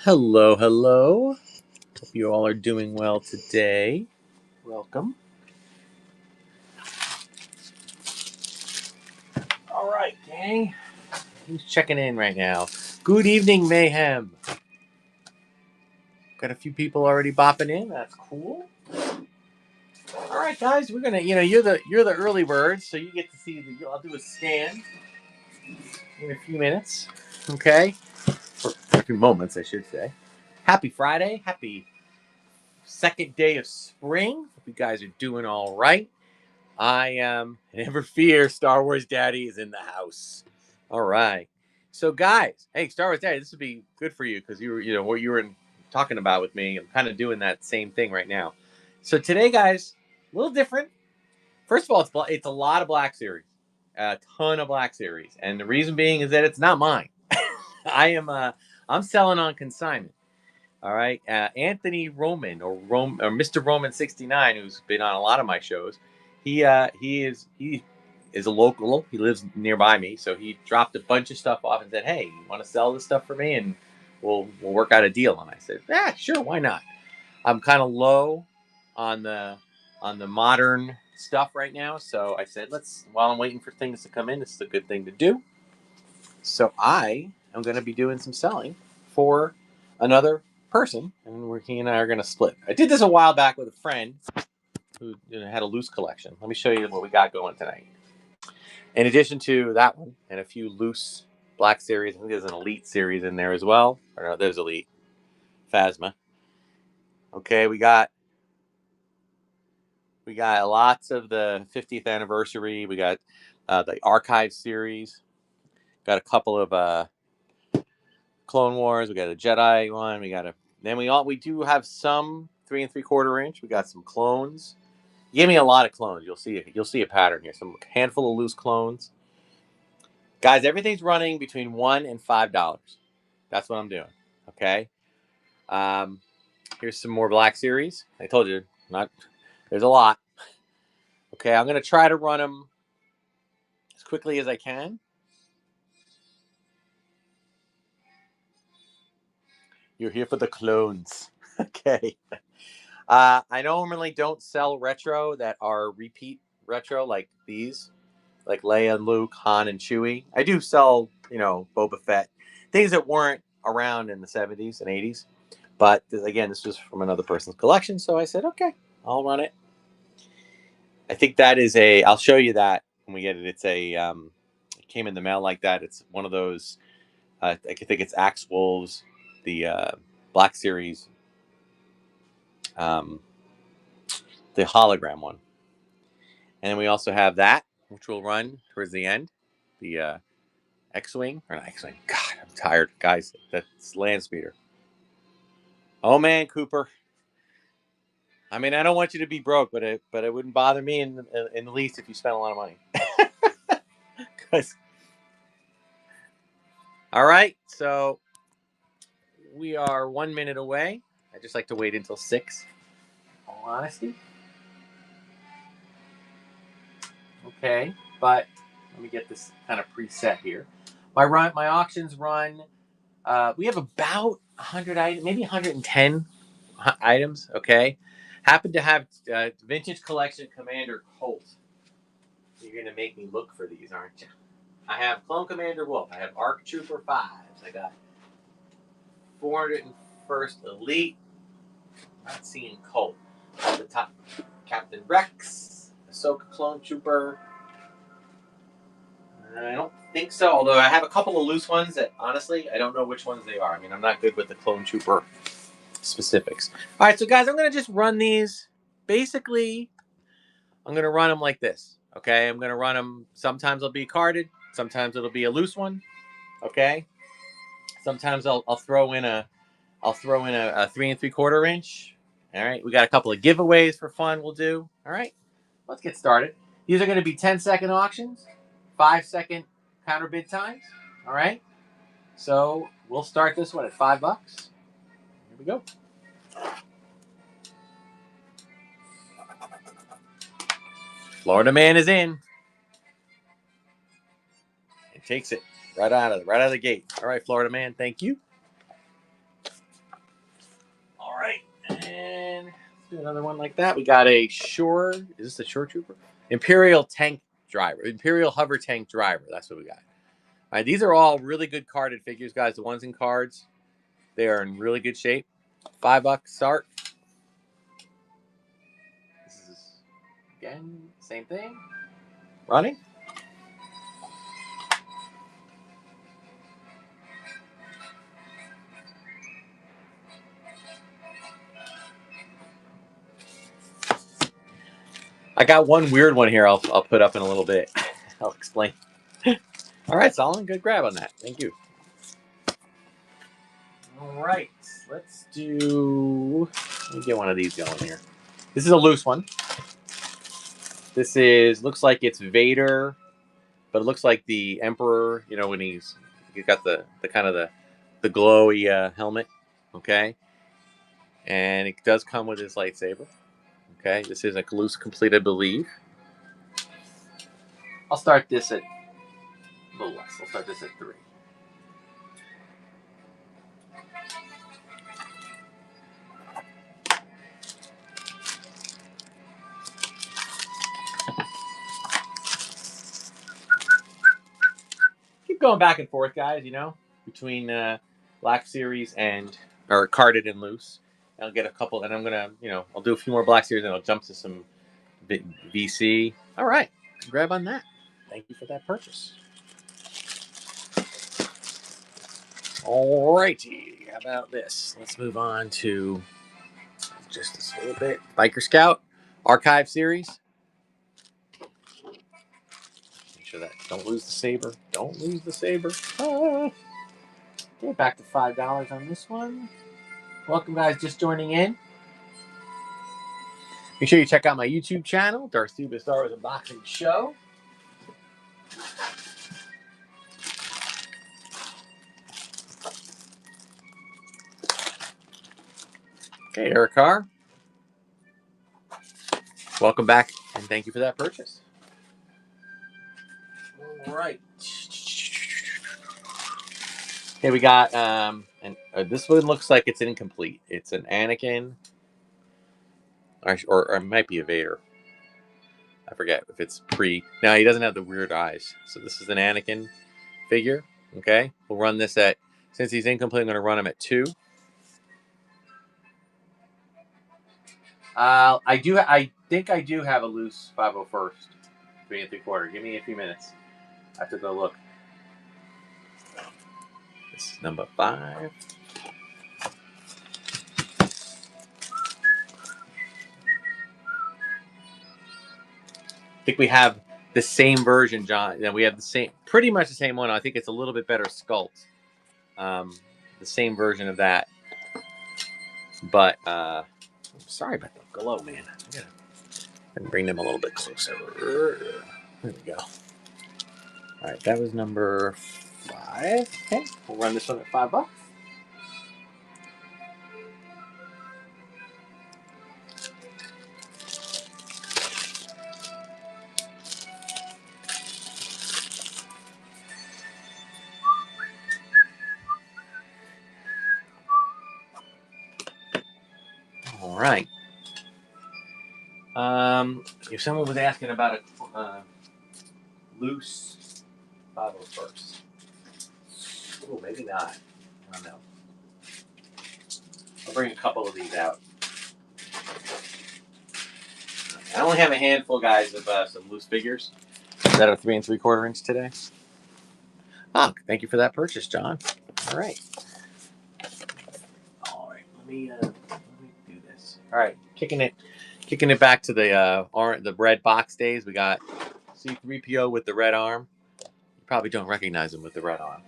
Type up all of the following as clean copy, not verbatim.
Hello, hello. Hope you all are doing well today. Welcome. All right, gang. Who's checking in right now? Good evening, Mayhem. Got a few people already bopping in. That's cool. All right, guys. We're gonna, you're the early bird, so you get to see I'll do a scan in a few minutes. Okay, for a few moments, I should say. Happy Friday. Happy second day of spring. Hope you guys are doing all right. I am. Never fear, Star Wars Daddy is in the house. All right. So, guys, hey, Star Wars Daddy, this would be good for you because what you were talking about with me. I'm kind of doing that same thing right now. So today, guys, a little different. First of all, it's a lot of Black Series, a ton of Black Series, and the reason being is that it's not mine. I'm selling on consignment. All right, Anthony Roman or Mr. Roman 69, who's been on a lot of my shows. He is a local. He lives nearby me, so he dropped a bunch of stuff off and said, "Hey, you want to sell this stuff for me, and we'll work out a deal." And I said, "Yeah, sure, why not?" I'm kind of low on the modern stuff right now, so I said, while I'm waiting for things to come in, this is a good thing to do. So I am going to be doing some selling for another person, and he and I are going to split. I did this a while back with a friend who had a loose collection. Let me show you what we got going tonight. In addition to that one and a few loose Black Series, I think there's an Elite Series in there as well. Or no, there's Elite Phasma. Okay, we got lots of the 50th anniversary. We got the Archive series. Got a couple of Clone Wars. We got a Jedi one. We do have some 3 3/4 inch. We got some clones. You gave me a lot of clones. You'll see a pattern here. Some handful of loose clones. Guys, everything's running between $1 and $5. That's what I'm doing. Okay. Here's some more Black Series. I told you, there's a lot. Okay, I'm gonna try to run them as quickly as I can. You're here for the clones. Okay. I normally don't sell retro that are repeat retro like these, like Leia and Luke, Han and Chewie. I do sell, Boba Fett, things that weren't around in the 70s and 80s. But again, this was from another person's collection, so I said, okay, I'll run it. I think that is I'll show you that when we get it. It came in the mail like that. It's one of those, I think it's Axe Wolves, the Black Series, um, the hologram one. And then we also have that, which will run towards the end, the X-Wing, or not X-Wing. God, I'm tired. Guys, that's Land Speeder. Oh, man, Cooper. I mean, I don't want you to be broke, but it wouldn't bother me in the least if you spent a lot of money. All right, so we are 1 minute away. I just like to wait until 6. In all honesty. Okay, but let me get this kind of preset here. My auctions run. We have about 100 items, maybe 110 items. Okay, happen to have vintage collection Commander Colt. You're gonna make me look for these, aren't you? I have Clone Commander Wolf. I have Arc Trooper 5s. I got 401st Elite. I'm not seeing Colt. At the top, Captain Rex, Ahsoka Clone Trooper. I don't think so, although I have a couple of loose ones that, honestly, I don't know which ones they are. I mean, I'm not good with the Clone Trooper specifics. All right, so guys, I'm going to just run these. Basically, I'm going to run them like this, okay? I'm going to run them. Sometimes they'll be carded. Sometimes it'll be a loose one, okay? Sometimes I'll throw in a 3 3/4 inch. All right, we got a couple of giveaways for fun we'll do. All right, let's get started. These are going to be 10-second auctions, 5-second counter bid times. All right, so we'll start this one at $5. Here we go. Florida Man is in. It takes it right out of the gate. All right, Florida Man, thank you. do another one like that. We got a Shore. Is this a Shore Trooper? Imperial Tank Driver. Imperial Hover Tank Driver. That's what we got. All right, these are all really good carded figures, guys. The ones in cards, they are in really good shape. $5 start. This is, again, same thing. Running. I got one weird one here I'll put up in a little bit. I'll explain. All right, Solomon, good grab on that. Thank you. All right, let's do... Let me get one of these going here. This is a loose one. This is... Looks like it's Vader, but it looks like the Emperor, you know, when he's got the kind of the glowy helmet, okay? And it does come with his lightsaber. Okay, this is a loose complete, I believe. I'll start this at a little less. I'll start this at 3. Keep going back and forth, guys, you know, between Black Series or carded and loose. I'll get a couple, and I'm going to, you know, I'll do a few more Black Series, and I'll jump to some VC. All right, grab on that. Thank you for that purchase. All righty, how about this? Let's move on to just a little bit. Biker Scout Archive Series. Make sure that don't lose the saber. Don't lose the saber. Ah. Okay, back to $5 on this one. Welcome, guys, just joining in. Make sure you check out my YouTube channel, Darth Tuba Star Wars Unboxing Show. Okay, Eric Carr. Welcome back, and thank you for that purchase. All right. Okay, we got this one looks like it's incomplete. It's an Anakin, or it might be a Vader. I forget if it's pre. No, he doesn't have the weird eyes. So this is an Anakin figure. Okay, we'll run this at, since he's incomplete, I'm going to run him at 2. I think I do have a loose 501st, 3 3/4. Give me a few minutes. I have to go look. This is number 5. I think we have the same version, John. Yeah, we have the same, pretty much the same one. I think it's a little bit better sculpt. The same version of that. But I'm sorry about the glow, man. I gotta bring them a little bit closer. There we go. All right, that was number 5. Okay, we'll run this one at $5. All right. If someone was asking about a loose 501st, oh, maybe not. I don't know. I'll bring a couple of these out. I only have a handful, guys, of some loose figures that are 3 3/4 inch today. Oh, thank you for that purchase, John. All right. All right. Let me do this. All right, kicking it back to the red box days. We got C-3PO with the red arm. You probably don't recognize him with the red arm.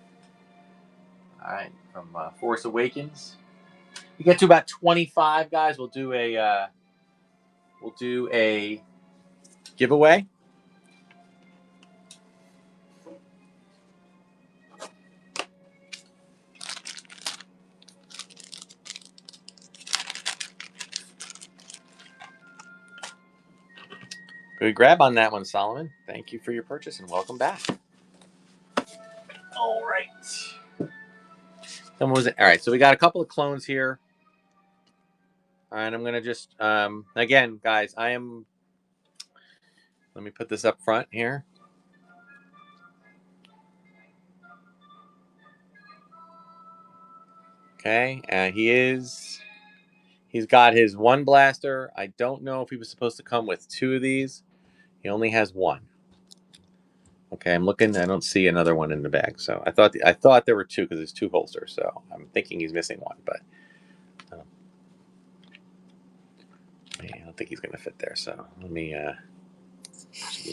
All right, from Force Awakens. We get to about 25, guys. We'll do a giveaway. Good grab on that one, Solomon. Thank you for your purchase and welcome back. All right. All right, so we got a couple of clones here. All right, I'm gonna just again, guys. Let me put this up front here. Okay, he's got his one blaster. I don't know if he was supposed to come with two of these. He only has one. Okay, I'm looking. I don't see another one in the bag. So I thought there were two because there's two holsters. So I'm thinking he's missing one, but I don't think he's going to fit there. So let me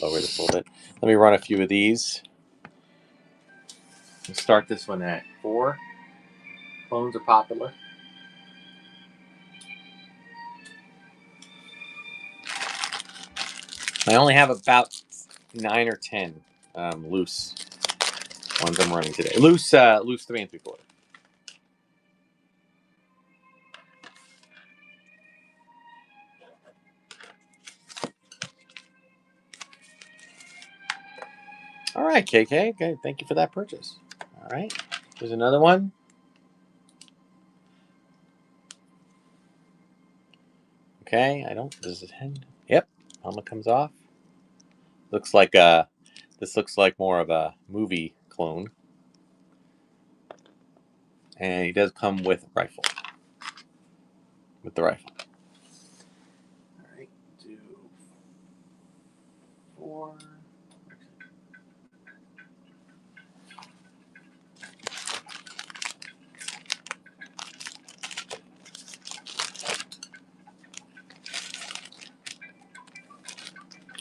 lower this a little bit. Let me run a few of these. We'll start this one at 4. Clones are popular. I only have about 9 or 10 loose ones I'm running today. Loose 3 3/4. All right, KK. Okay, thank you for that purchase. All right, here's another one. Okay, does it end? Yep, helmet comes off. Looks like this looks like more of a movie clone. And he does come with a rifle. With the rifle. All right, do 4.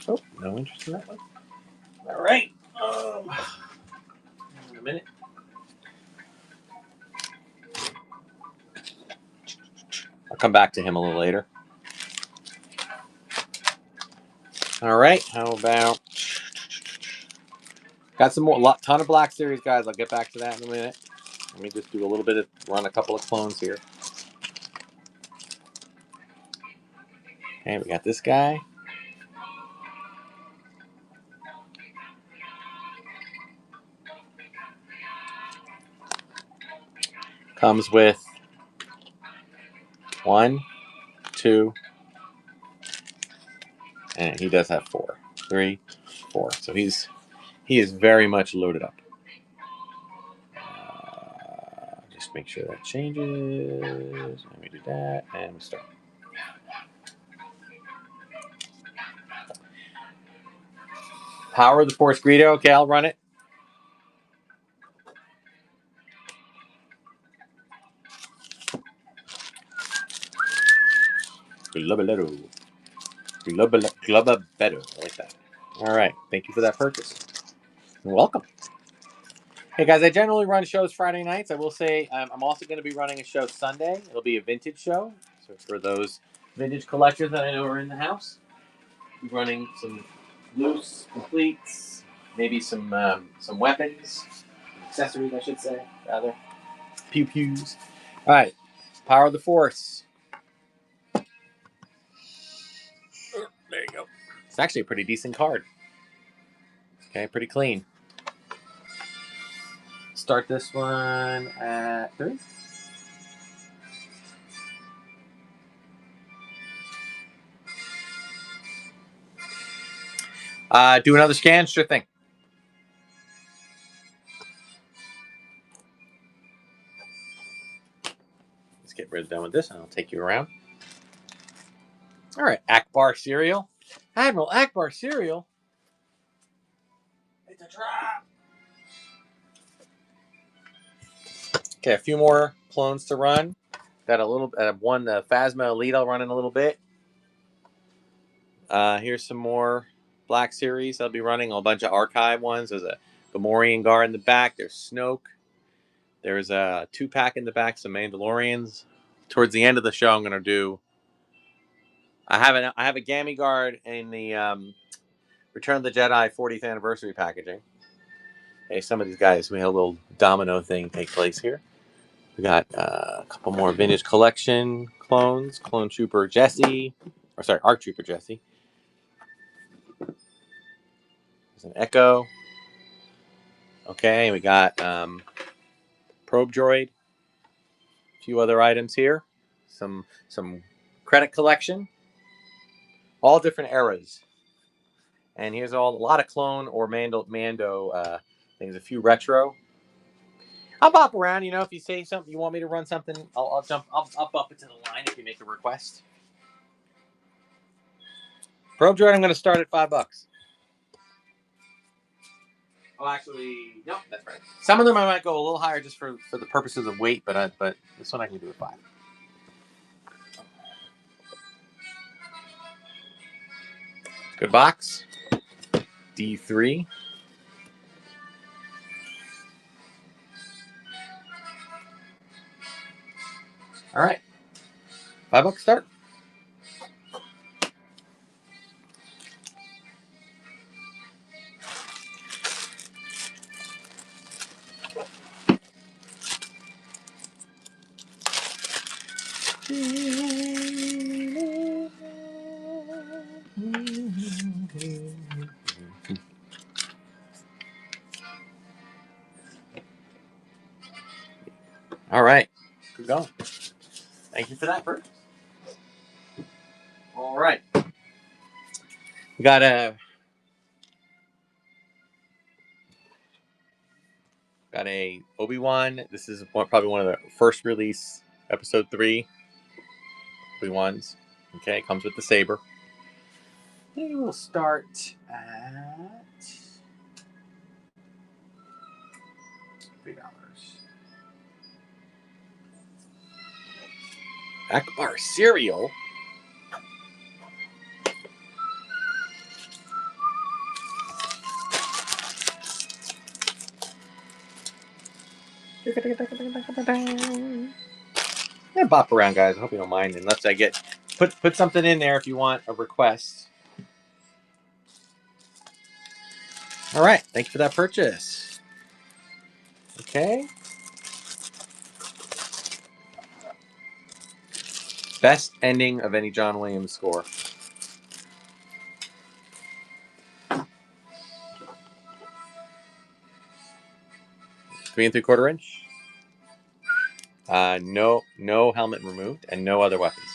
Oh, no interest in that one. All right. In a minute. I'll come back to him a little later. All right. How about got some more? Ton of Black Series guys. I'll get back to that in a minute. Let me just do a little bit of run a couple of clones here. Okay, we got this guy. Comes with 1, 2, and he does have 4, 3, 4. So he is very much loaded up. Just make sure that changes. Let me do that, and we start. Power of the Force Greedo. Okay, I'll run it. Glubbalero. Glubbabetter. I like that. All right. Thank you for that purchase. You're welcome. Hey, guys, I generally run shows Friday nights. I will say I'm also going to be running a show Sunday. It'll be a vintage show. So for those vintage collectors that I know are in the house, we're running some loose completes, maybe some weapons, accessories, I should say, rather. Pew pews. All right. Power of the Force. There you go. It's actually a pretty decent card. Okay, pretty clean. Start this one at 3. Do another scan? Sure thing. Let's get done with this, and I'll take you around. All right, Akbar cereal. Admiral Akbar cereal. It's a trap. Okay, a few more clones to run. Got a little one Phasma Elite. I'll run in a little bit. Here's some more Black Series. I'll be running a bunch of archive ones. There's a Gamorrean guard in the back. There's Snoke. There's a 2-pack in the back. Some Mandalorians. Towards the end of the show, I'm gonna do. I have a Gammy guard in the Return of the Jedi 40th anniversary packaging. Hey, some of these guys, we had a little domino thing take place here. We got a couple more vintage collection clones. Clone Trooper Jesse. Or sorry, ARC Trooper Jesse. There's an Echo. Okay, we got Probe Droid. A few other items here. Some credit collection, all different eras. And here's a lot of clone or Mando things, a few retro. I'll bop around, you know, if you say something, you want me to run something, I'll bump it to the line if you make a request. Probe droid, I'm going to start at $5. Oh, actually, no, that's right. Some of them I might go a little higher just for the purposes of weight, but this one I can do at $5. Good box. D3. All right. $5 start. All right. Keep going. Thank you for that, Bert. All right. We got a Obi-Wan. This is probably one of the first release, episode 3 Obi-Wans. Okay, it comes with the saber. Maybe we'll start at $3. Akbar cereal. Yeah, bop around, guys. I hope you don't mind. Unless I get put something in there if you want a request. All right, thank you for that purchase. Okay. Best ending of any John Williams score. 3 3/4 inch. No helmet removed and no other weapons.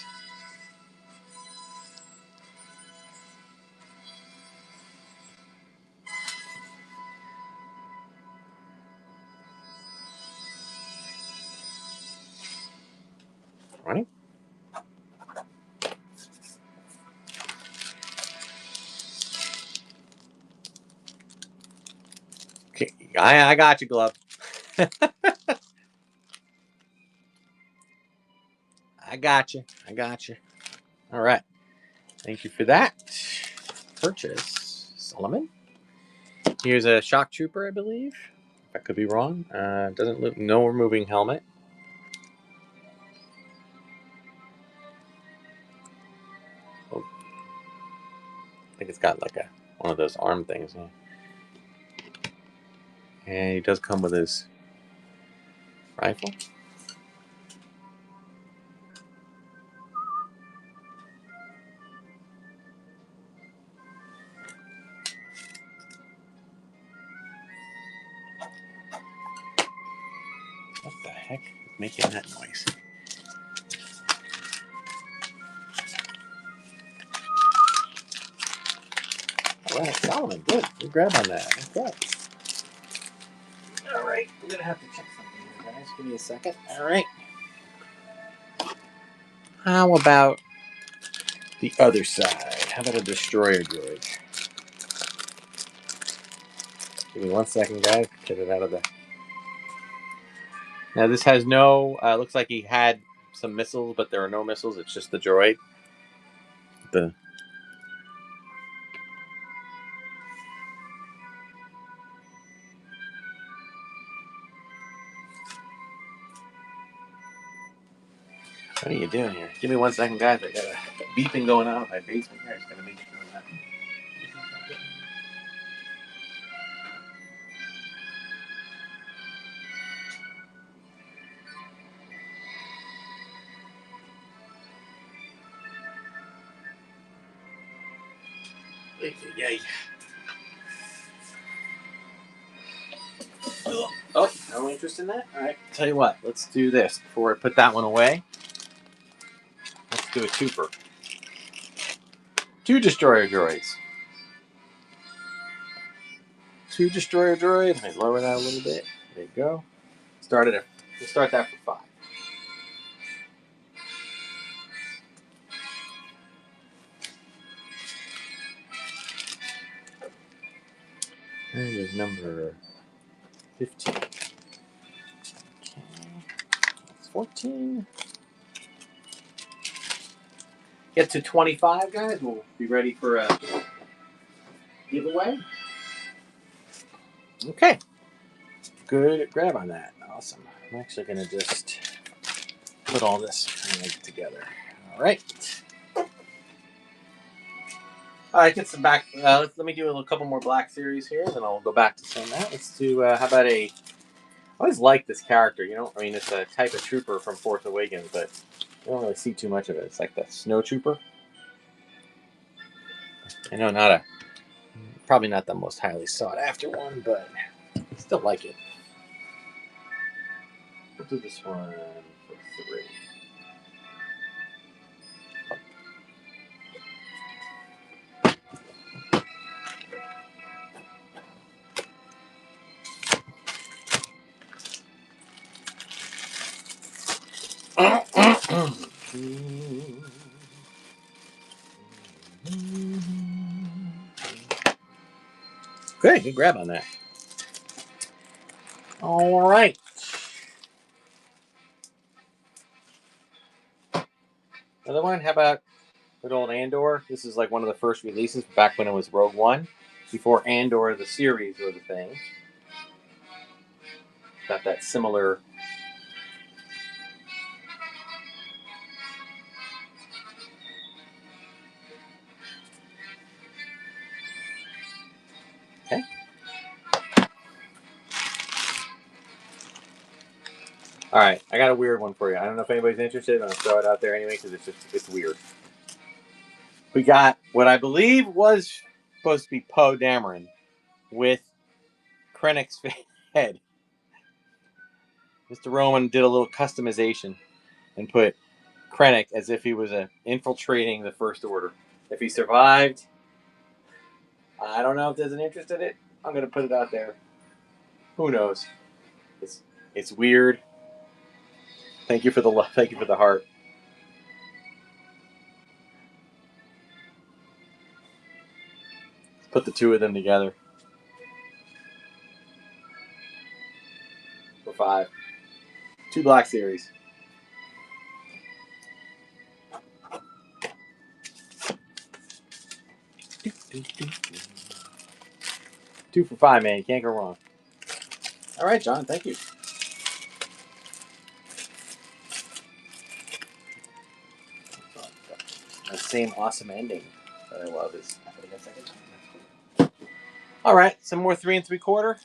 Running. Okay, I got you, Glove. I got you. All right. Thank you for that purchase, Solomon. Here's a shock trooper, I believe. I could be wrong. Doesn't look. No removing helmet. Oh. I think it's got like one of those arm things. Yeah. And he does come with his rifle. What the heck is making that noise? All right, Solomon, good. Good grab on that. Okay. All right, I'm gonna have to check something here, guys. Give me a second. All right. How about the other side? How about a destroyer droid? Give me 1 second, guys. Get it out of the. Now this has no. Looks like he had some missiles, but there are no missiles. It's just the droid. The. What are you doing here? Give me 1 second, guys. I got a beeping going on in my basement here. I just gotta make sure that. Yay. Oh, no interest in that? All right. Tell you what, let's do this before I put that one away. Let's do a twofer. 2 destroyer droids. 2 destroyer droid. I lower that a little bit. There you go. We'll start that for 5. There is number 15. Okay. That's 14. Get to 25, guys. We'll be ready for a giveaway. Okay. Good grab on that. Awesome. I'm actually going to just put all this together. All right. All right, get some back. Let me do a couple more Black Series here, then I'll go back to some of that. Let's do, how about I always like this character, you know? I mean, it's a type of trooper from Force Awakens, but you don't really see too much of it. It's like the Snow Trooper. I know, probably not the most highly sought after one, but I still like it. We'll do this one for 3. Okay, good grab on that. All right. Another one, how about good old Andor? This is like one of the first releases back when it was Rogue One, before Andor, the series, was a thing. Got that similar... Okay. All right, I got a weird one for you. I don't know if anybody's interested, but I'll throw it out there anyway because it's weird. We got what I believe was supposed to be Poe Dameron with Krennic's head. Mr. Roman did a little customization and put Krennic as if he was infiltrating the First Order. If he survived, I don't know if there's an interest in it. I'm going to put it out there. Who knows? It's weird. Thank you for the love. Thank you for the heart. Let's put the 2 of them together for 5. 2 Black Series. Two for 5, man. You can't go wrong. All right, John. Thank you. The same awesome ending that I love is happening a second time. That's cool. All right, some more 3 3/4.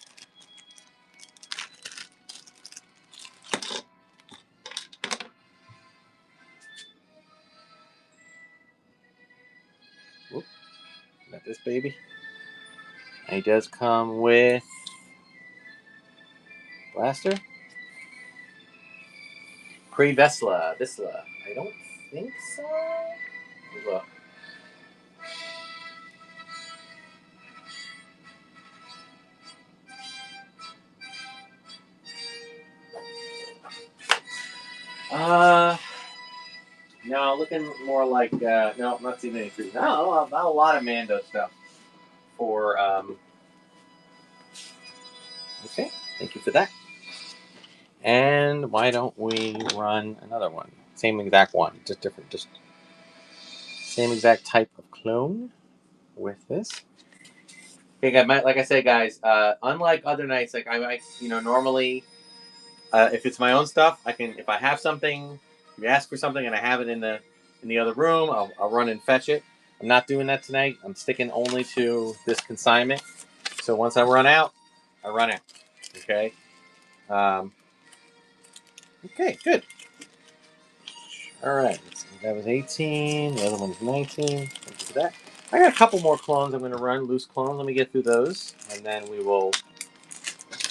Whoop. Got this baby. And he does come with blaster. Pre-Vesla. Visla. I don't think so. Look. No, looking more like no, not seeing any fruit. No, not a lot of Mando stuff. For okay, thank you for that. And why don't we run another one? Same exact one, just different, just same exact type of clone with this. Okay, guys, like I said, guys, unlike other nights, like I normally, if it's my own stuff, I can, if I have something, if you ask for something and I have it in the other room, I'll run and fetch it. I'm not doing that tonight. I'm sticking only to this consignment. So once I run out, I run out. Okay. Okay, good. All right. That was 18. The other one's 19. Thank you for that. I got a couple more clones I'm going to run, loose clones. Let me get through those, and then we will.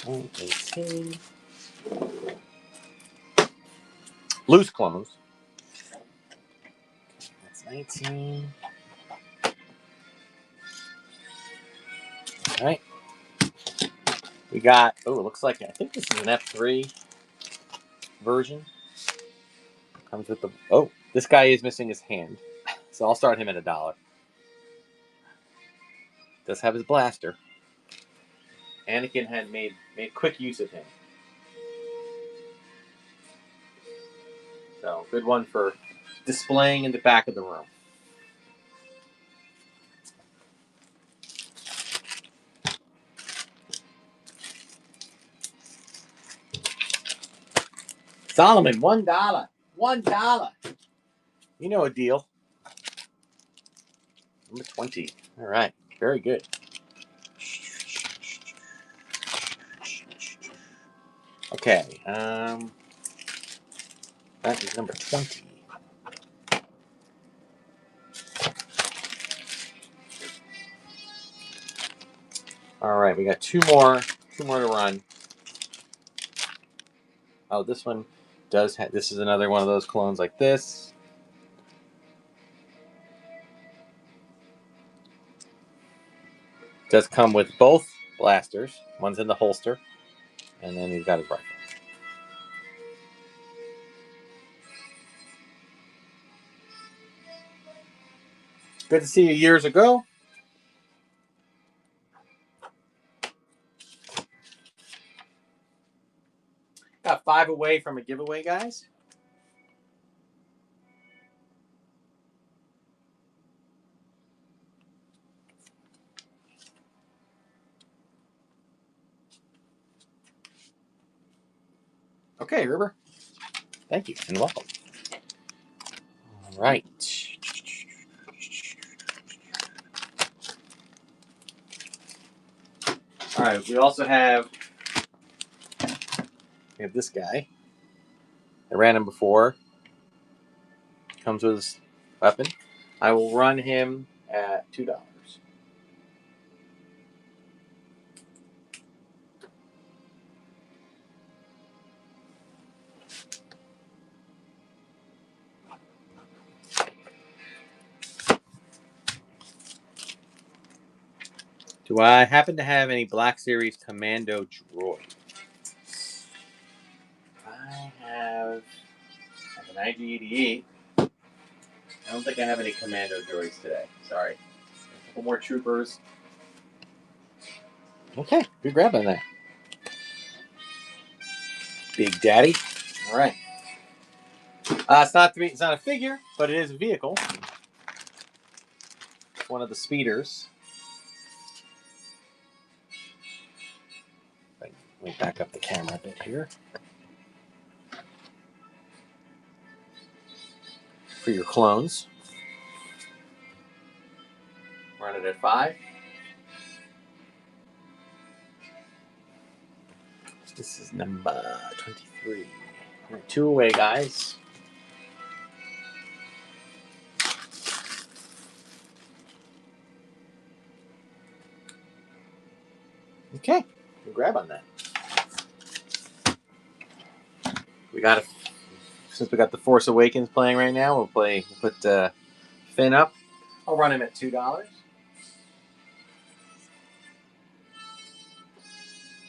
18. Loose clones. 19. All right. We got, oh, it looks like, I think this is an F3 version. Comes with the, oh, this guy is missing his hand. So I'll start him at $1. Does have his blaster. Anakin had made quick use of him. So good one for displaying in the back of the room. Solomon, $1. $1. You know a deal. Number 20. All right. Very good. Okay. That is number 20. All right. We got two more to run. Oh, this one does have, this is another one of those clones like this. Does come with both blasters. One's in the holster, and then he's got his rifle. Good to see you years ago. Got 5 away from a giveaway, guys. Okay, River. Thank you, and welcome. All right. All right, we also have this guy. I ran him before. Comes with his weapon. I will run him at $2. Do I happen to have any Black Series Commando droids? I have an IG-88. I don't think I have any Commando droids today. Sorry. A couple more troopers. Okay, good grab on that. Big Daddy. All right. It's not a figure, but it is a vehicle. It's one of the speeders. Let me back up the camera a bit here. For your clones. Run it at 5. This is number 23. All right, 2 away, guys. Okay, good grab on that. Since we got the Force Awakens playing right now, we'll put Finn up. I'll run him at $2.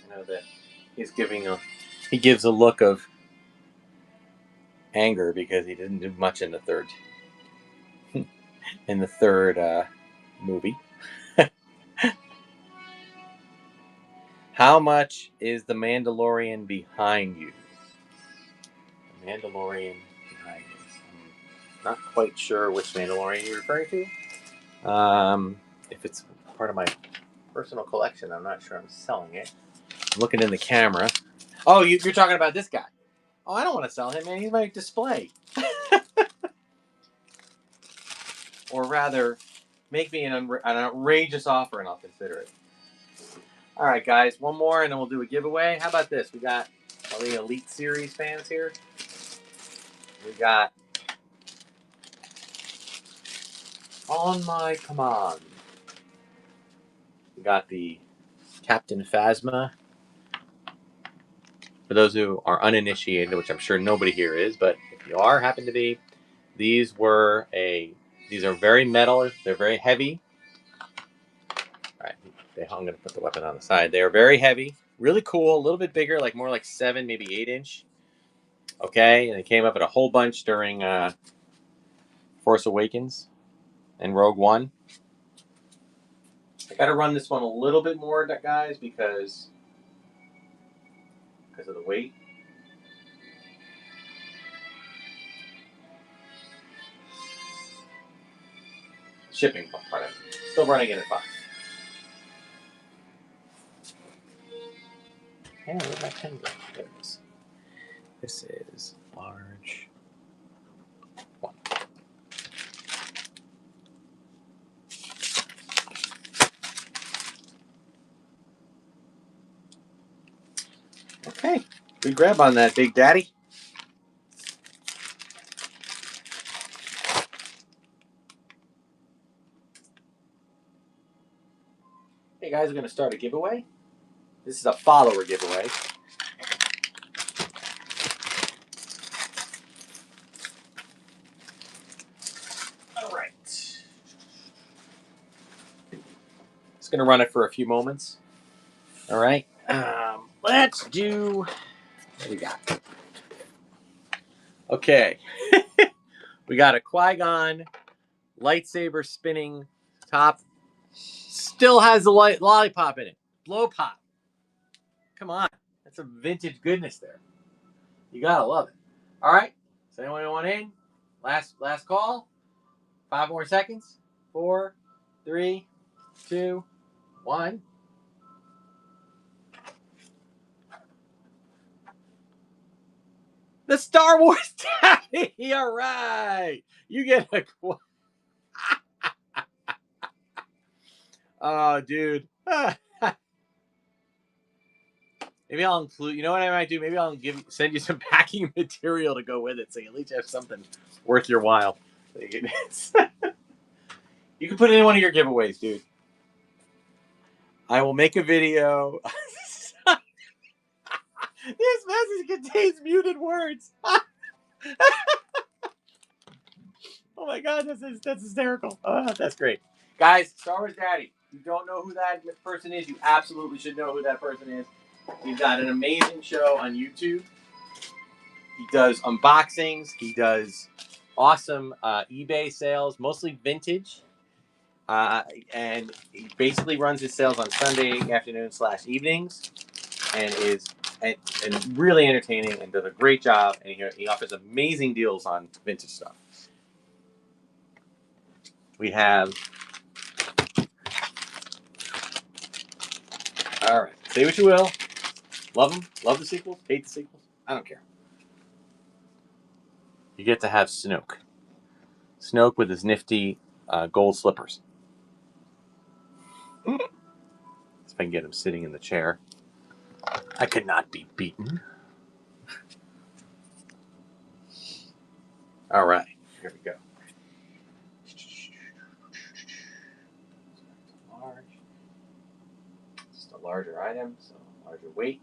I know that he gives a look of anger because he didn't do much in the third movie. How much is the Mandalorian behind you? The Mandalorian behind you. I'm not quite sure which Mandalorian you're referring to. If it's part of my personal collection, I'm not sure I'm selling it. I'm looking in the camera. Oh, you're talking about this guy. Oh, I don't want to sell him, man. He's my display. Or rather, make me an outrageous offer and I'll consider it. All right, guys. One more and then we'll do a giveaway. How about this? We got all the Elite Series fans here. We got On My Command. We got the Captain Phasma. For those who are uninitiated, which I'm sure nobody here is, but if you happen to be, these were a These are very metal. They're very heavy. All right, I'm going to put the weapon on the side. They are very heavy, really cool, a little bit bigger, like more like 7, maybe 8 inch. Okay, and it came up in a whole bunch during Force Awakens and Rogue One. I got to run this one a little bit more, guys, because of the weight. Shipping part of it. Still running it at 5. Hey, where'd my pen go? There it is. This is large 1. Okay, good grab on that, Big Daddy. Hey guys, we're going to start a giveaway. This is a follower giveaway. All right. Just going to run it for a few moments. All right. Let's do. What do we got? Okay. We got a Qui-Gon lightsaber spinning top. Still has the lollipop in it. Blow pop. Come on. That's some vintage goodness there. You gotta love it. All right. Does anyone want in? Last call. 5 more seconds. 4, 3, 2, 1. The Star Wars Daddy. All right. You get a. Oh, dude. Maybe I'll include. You know what I might do? Maybe I'll send you some packing material to go with it, so you at least have something worth your while. You can put it in one of your giveaways, dude. I will make a video. This message contains muted words. Oh my god, that's hysterical. That's great, guys. Star Wars Daddy. If you don't know who that person is, you absolutely should know who that person is. He's got an amazing show on YouTube. He does unboxings. He does awesome eBay sales, mostly vintage. And he basically runs his sales on Sunday afternoons / evenings, and is and really entertaining and does a great job. And he offers amazing deals on vintage stuff. We have. All right. Say what you will. Love them. Love the sequels. Hate the sequels. I don't care. You get to have Snoke. Snoke with his nifty gold slippers. If I can get him sitting in the chair. I could not be beaten. All right. Here we go. Large. Just a larger item, so larger weight.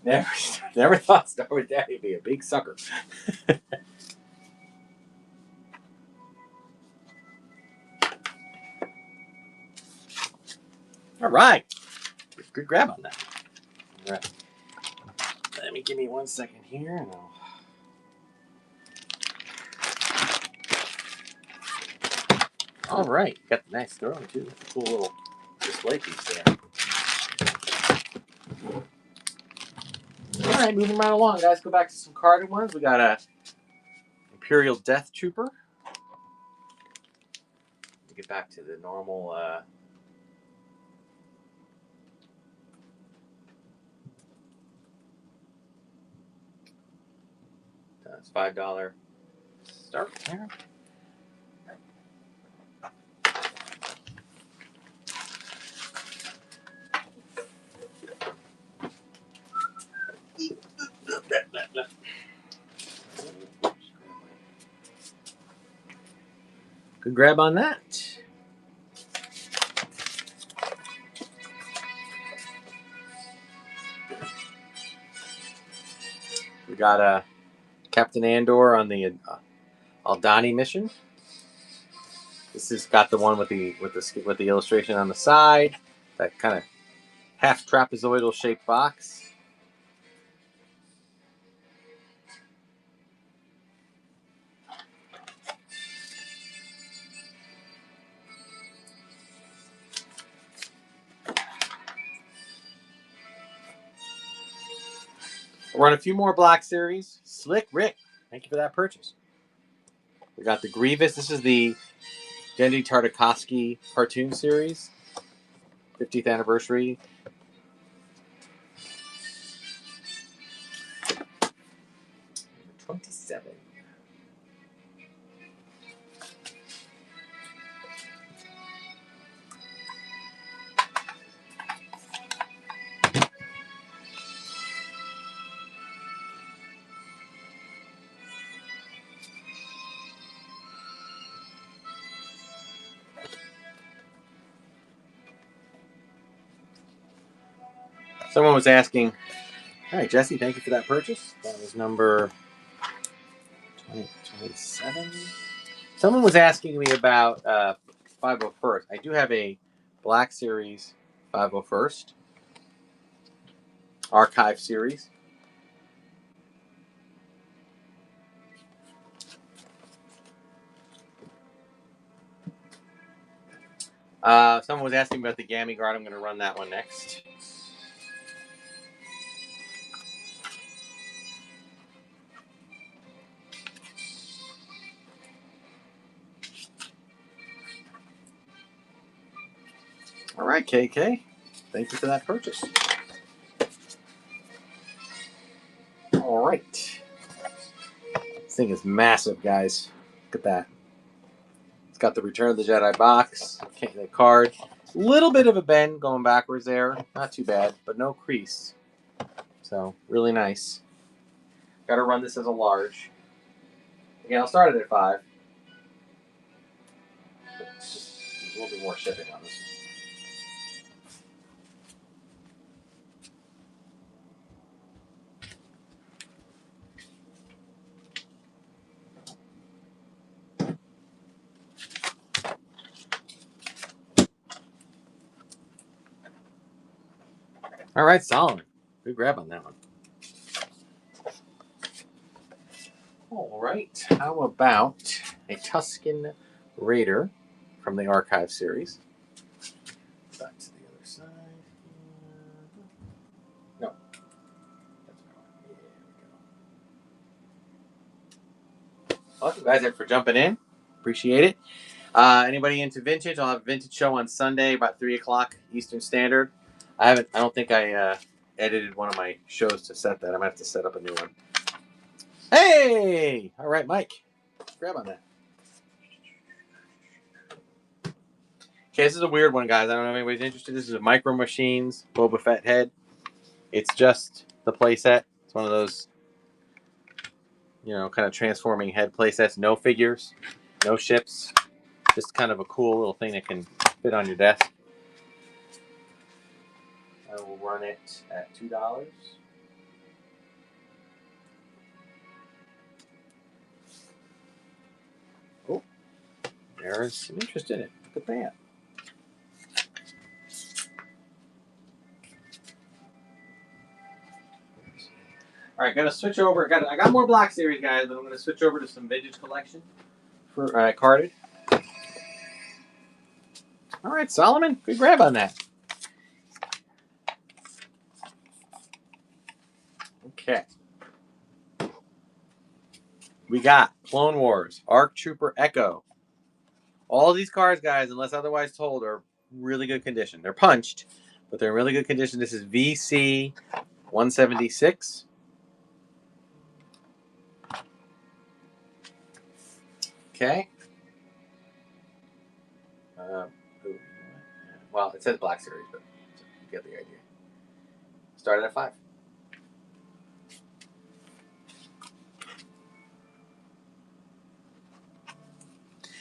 Never thought Star Wars Daddy would be a big sucker. All right. Good grab on that. All right. Give me 1 second here, and All right. Got the nice throwing too. Cool little display piece there. All right, moving right along, guys. Go back to some carded ones. We got a Imperial Death Trooper. Get back to the normal. It's $5 start there. Good grab on that. We got a Captain Andor on the Aldani mission. This has got the one with the illustration on the side. That kind of half trapezoidal shaped box. We'll run a few more Black Series. Slick Rick, thank you for that purchase. We got the Grievous. This is the Genndy Tartakovsky cartoon series. 50th anniversary. Number 27. Someone was asking, all right, Jesse, thank you for that purchase. That was number 27. Someone was asking me about 501st. I do have a Black Series 501st archive series. Someone was asking about the Gammy Guard. I'm going to run that one next. All right, KK. Thank you for that purchase. All right. This thing is massive, guys. Look at that. It's got the Return of the Jedi box, the card. A little bit of a bend going backwards there. Not too bad, but no crease. So, really nice. Got to run this as a large. Again, I'll start it at 5. But it's just a little bit more shipping on this one. All right, Solomon. Good grab on that one. All right. How about a Tusken Raider from the Archive series? Back to the other side. No. That's right. There we go. Welcome, guys, for jumping in. Appreciate it. Anybody into vintage? I'll have a vintage show on Sunday about 3 o'clock Eastern Standard. I don't think I edited one of my shows to set that. I might have to set up a new one. Hey! All right, Mike. Grab on that. Okay, this is a weird one, guys. I don't know if anybody's interested. This is a Micro Machines Boba Fett head. It's just the playset. It's one of those, kind of transforming head playsets. No figures, no ships. Just kind of a cool little thing that can fit on your desk. I will run it at $2. Oh, there's some interest in it. Look at that. All right, gotta switch over. I got more Black Series, guys, but I'm gonna switch over to some vintage collection for carded. All right, Solomon, good grab on that. Okay. We got Clone Wars, ARC Trooper Echo. All these cards, guys, unless otherwise told, are really good condition. They're punched, but they're in really good condition. This is VC 176. Okay. Well, it says Black Series, but you get the idea. Started at 5.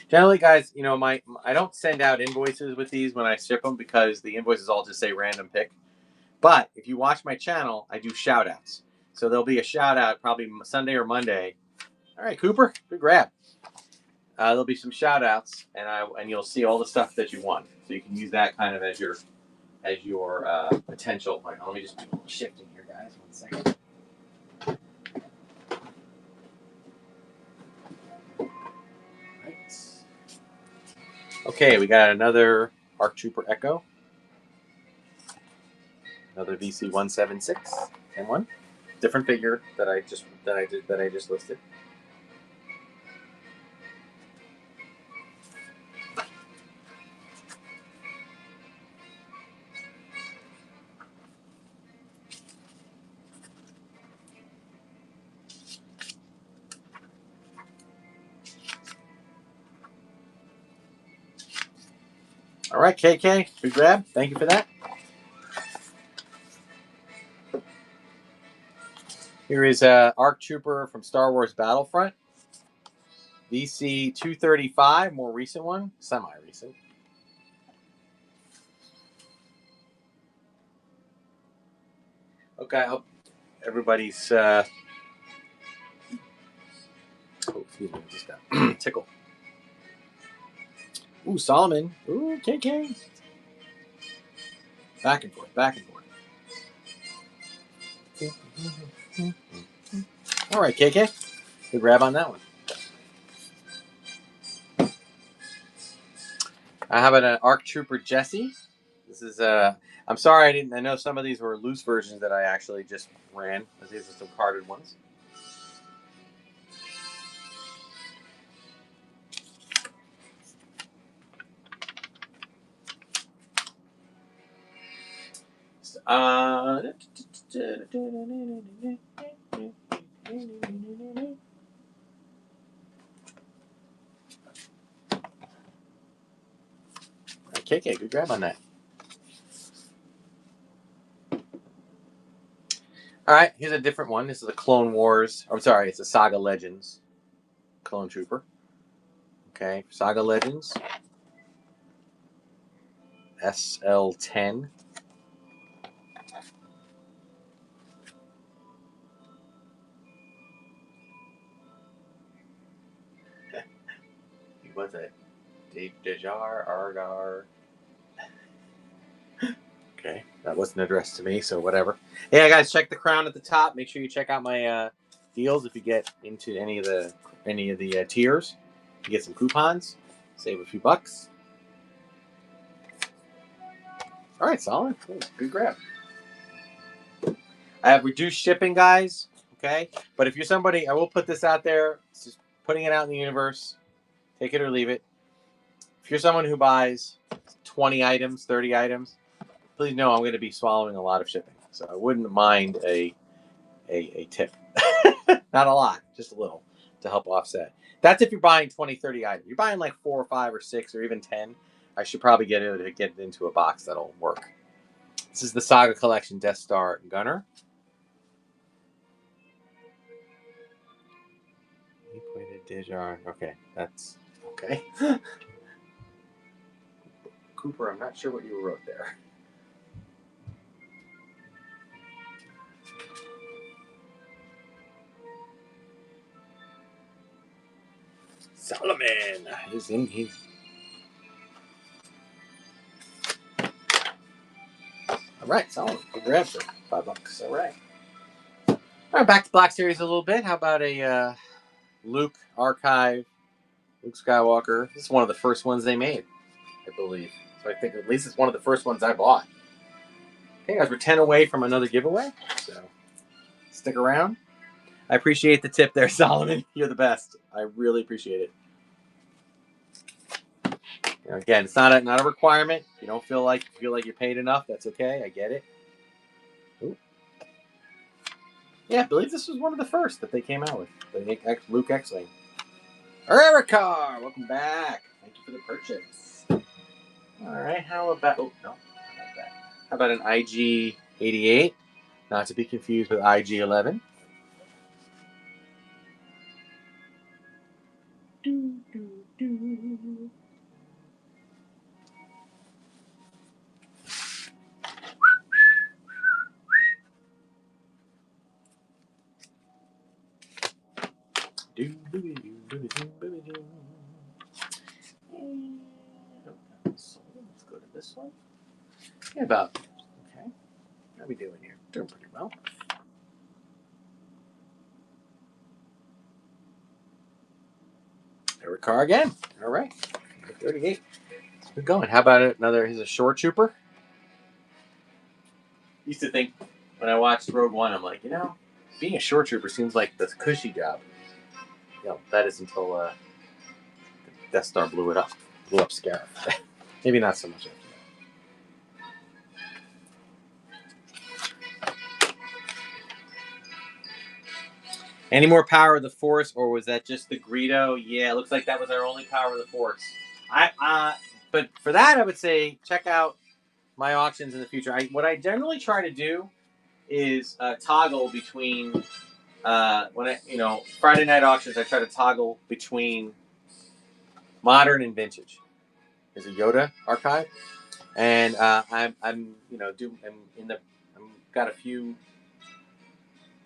Generally, guys, I don't send out invoices with these when I ship them because the invoices all just say random pick. But if you watch my channel, I do shout outs. So there'll be a shout out probably Sunday or Monday All right, Cooper, good grab. There'll be some shout outs, and you'll see all the stuff that you won. So you can use that kind of as your potential. Like, let me just do a little shifting here, guys. 1 second. Right. Okay, we got another ARC Trooper Echo, another VC 176 and one different figure that I just listed. All right, KK, good grab. Thank you for that. Here is ARC Trooper from Star Wars Battlefront. VC 235, more recent one, semi-recent. Okay, I hope everybody's. Oh, excuse me, I just got tickle. Ooh, Solomon. Ooh, KK. Back and forth, back and forth. All right, KK. Good grab on that one. I have an ARC Trooper Jesse. This is I'm sorry I know some of these were loose versions that I actually just ran. These are some carded ones. KK, good grab on that. All right, here's a different one. This is a Clone Wars. I'm sorry, it's a Saga Legends Clone Trooper. Okay, Saga Legends. SL10. What's it? Dejar Argar. Okay, that wasn't addressed to me, so whatever. Yeah, guys, check the crown at the top. Make sure you check out my deals if you get into any of the tiers. You get some coupons, save a few bucks. All right, solid. Good grab. I have reduced shipping, guys. Okay, but if you're somebody, I will put this out there. It's just putting it out in the universe. Take it or leave it. If you're someone who buys 20 items, 30 items, please know I'm going to be swallowing a lot of shipping. So I wouldn't mind a tip. Not a lot, just a little to help offset. That's if you're buying 20, 30 items. You're buying like 4 or 5 or 6 or even 10. I should probably get it into a box that'll work. This is the Saga Collection Death Star Gunner. Okay, that's okay. Cooper, I'm not sure what you wrote there. Solomon. He's all right, Solomon. Good grab for $5. All right. All right, back to Black Series a little bit. How about a Luke Archive, Luke Skywalker? This is one of the first ones they made, I believe. So I think at least it's one of the first ones I bought. Okay, guys, we're 10 away from another giveaway, so stick around. I appreciate the tip there, Solomon. You're the best. I really appreciate it. You know, again, it's not a requirement. If you don't feel like you're paid enough, that's okay. I get it. Ooh. Yeah, I believe this was one of the first that they came out with. The Luke X-Wing. Erica, welcome back. Thank you for the purchase. All right, how about... Oh, no. How about that? How about an IG-88? Not to be confused with IG-11. this one. Yeah, about. Okay. How are we doing here? Doing pretty well. There we are again. All right. 38. We're going. How about it? Another. He's a short trooper. Used to think when I watched Rogue One, I'm like, being a short trooper seems like the cushy job. That is until the Death Star blew up Scarif. Maybe not so much after that. Any more power of the Force, or was that just the Greedo? Yeah, it looks like that was our only power of the Force. But for that, I would say check out my auctions in the future. What I generally try to do is toggle between when Friday night auctions. I try to toggle between modern and vintage. There's a Yoda archive, and I'm got a few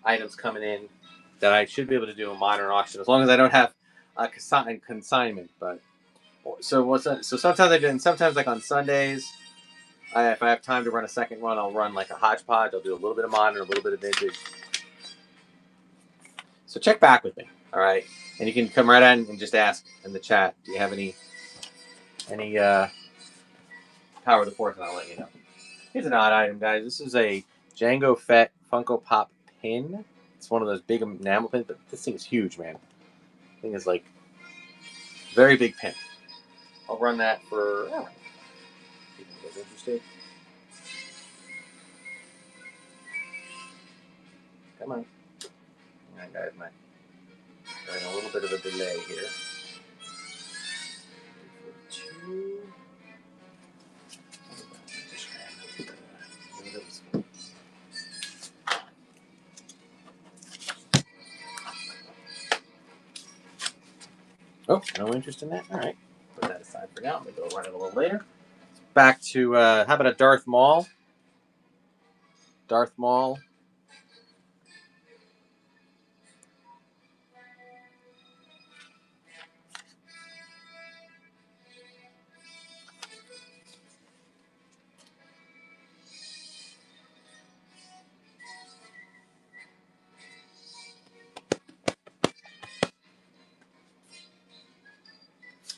items coming in that I should be able to do a modern auction as long as I don't have a consignment. But so sometimes I do, and sometimes like on Sundays, if I have time to run a second run, I'll run like a hodgepodge. I'll do a little bit of modern, a little bit of vintage. So check back with me, all right? And you can come right on and just ask in the chat. Do you have any Power of the Force? And I'll let you know. Here's an odd item, guys. This is a Jango Fett Funko Pop pin. It's one of those big enamel pins, but this thing is huge, man. This thing is like very big pin. I'll run that for. Oh, if you guys interested. Come on. Hang on, guys. We're in a little bit of a delay here. 2. Oh, no interest in that? All right. Put that aside for now. Maybe I'll run it a little later. Back to, how about a Darth Maul? Darth Maul.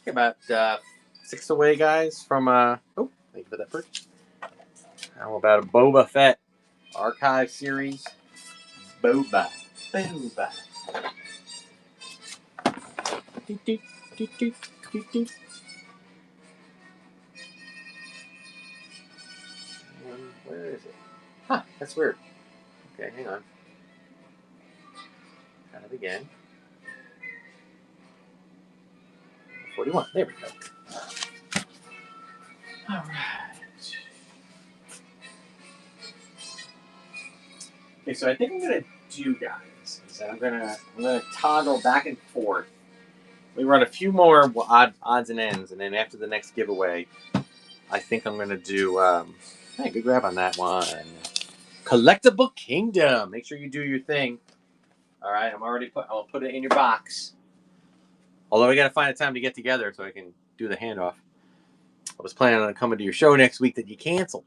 About 6 away, guys, from thank you for that perch. How about a Boba Fett archive series? Boba. Where is it? Huh, that's weird. Okay, hang on. Try it again. 41. There we go. All right. Okay, so I think I'm gonna do, guys, is that I'm gonna toggle back and forth. We run a few more odds and ends, and then after the next giveaway, I think I'm gonna do. Hey, good grab on that one. Collectible Kingdom. Make sure you do your thing. All right, I'll put it in your box. Although I got to find a time to get together so I can do the handoff. I was planning on coming to your show next week that you canceled.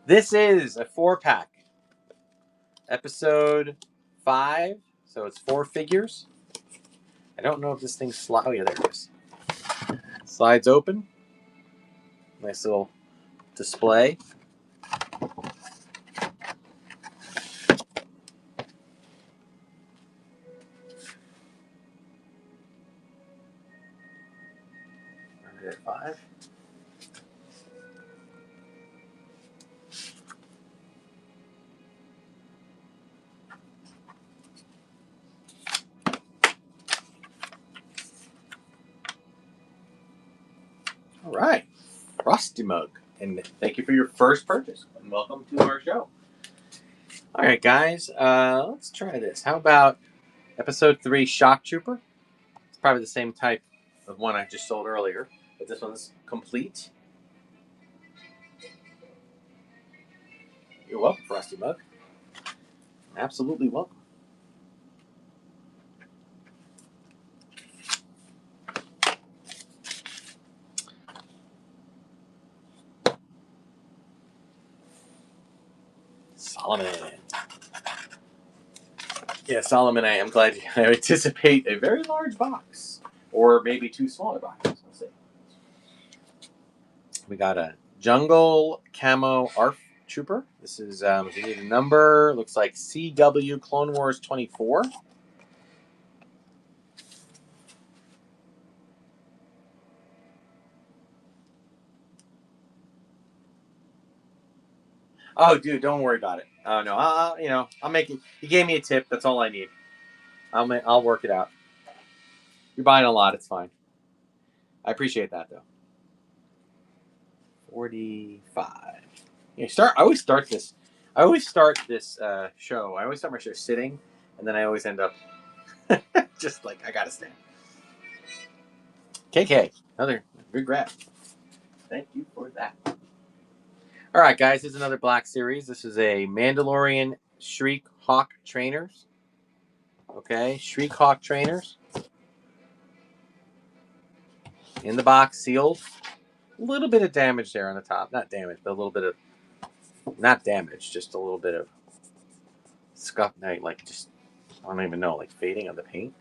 This is a 4-pack. Episode 5. So it's 4 figures. I don't know if this thing slides. Oh, yeah, there it is. Slides open. Nice little display. At 5. All right. Frosty Mug. And thank you for your first purchase. And welcome to our show. All right, guys. Let's try this. How about Episode 3 Shock Trooper? It's probably the same type of one I just sold earlier, but this one's complete. You're welcome, Frosty Mug. Absolutely welcome. Solomon. Yeah, Solomon, I'm glad I anticipate a very large box. Or maybe 2 smaller boxes. We'll see. We got a Jungle Camo ARF Trooper. This is, if you need a number, looks like CW Clone Wars 24. Oh, dude, don't worry about it. Oh no, I'll make it. You gave me a tip. That's all I need. I'll work it out. You're buying a lot. It's fine. I appreciate that though. 45. I always start this. I always start this show. I always start my show sitting, and then I always end up just like I gotta stand. KK, another good grab. Thank you for that. All right, guys, this is another Black Series. This is a Mandalorian Shriek Hawk Trainers. Okay, Shriek Hawk Trainers. In the box, sealed. A little bit of damage there on the top. Not damage, but a little bit of... Not damage, just a little bit of scuff, like just... I don't even know, like fading of the paint.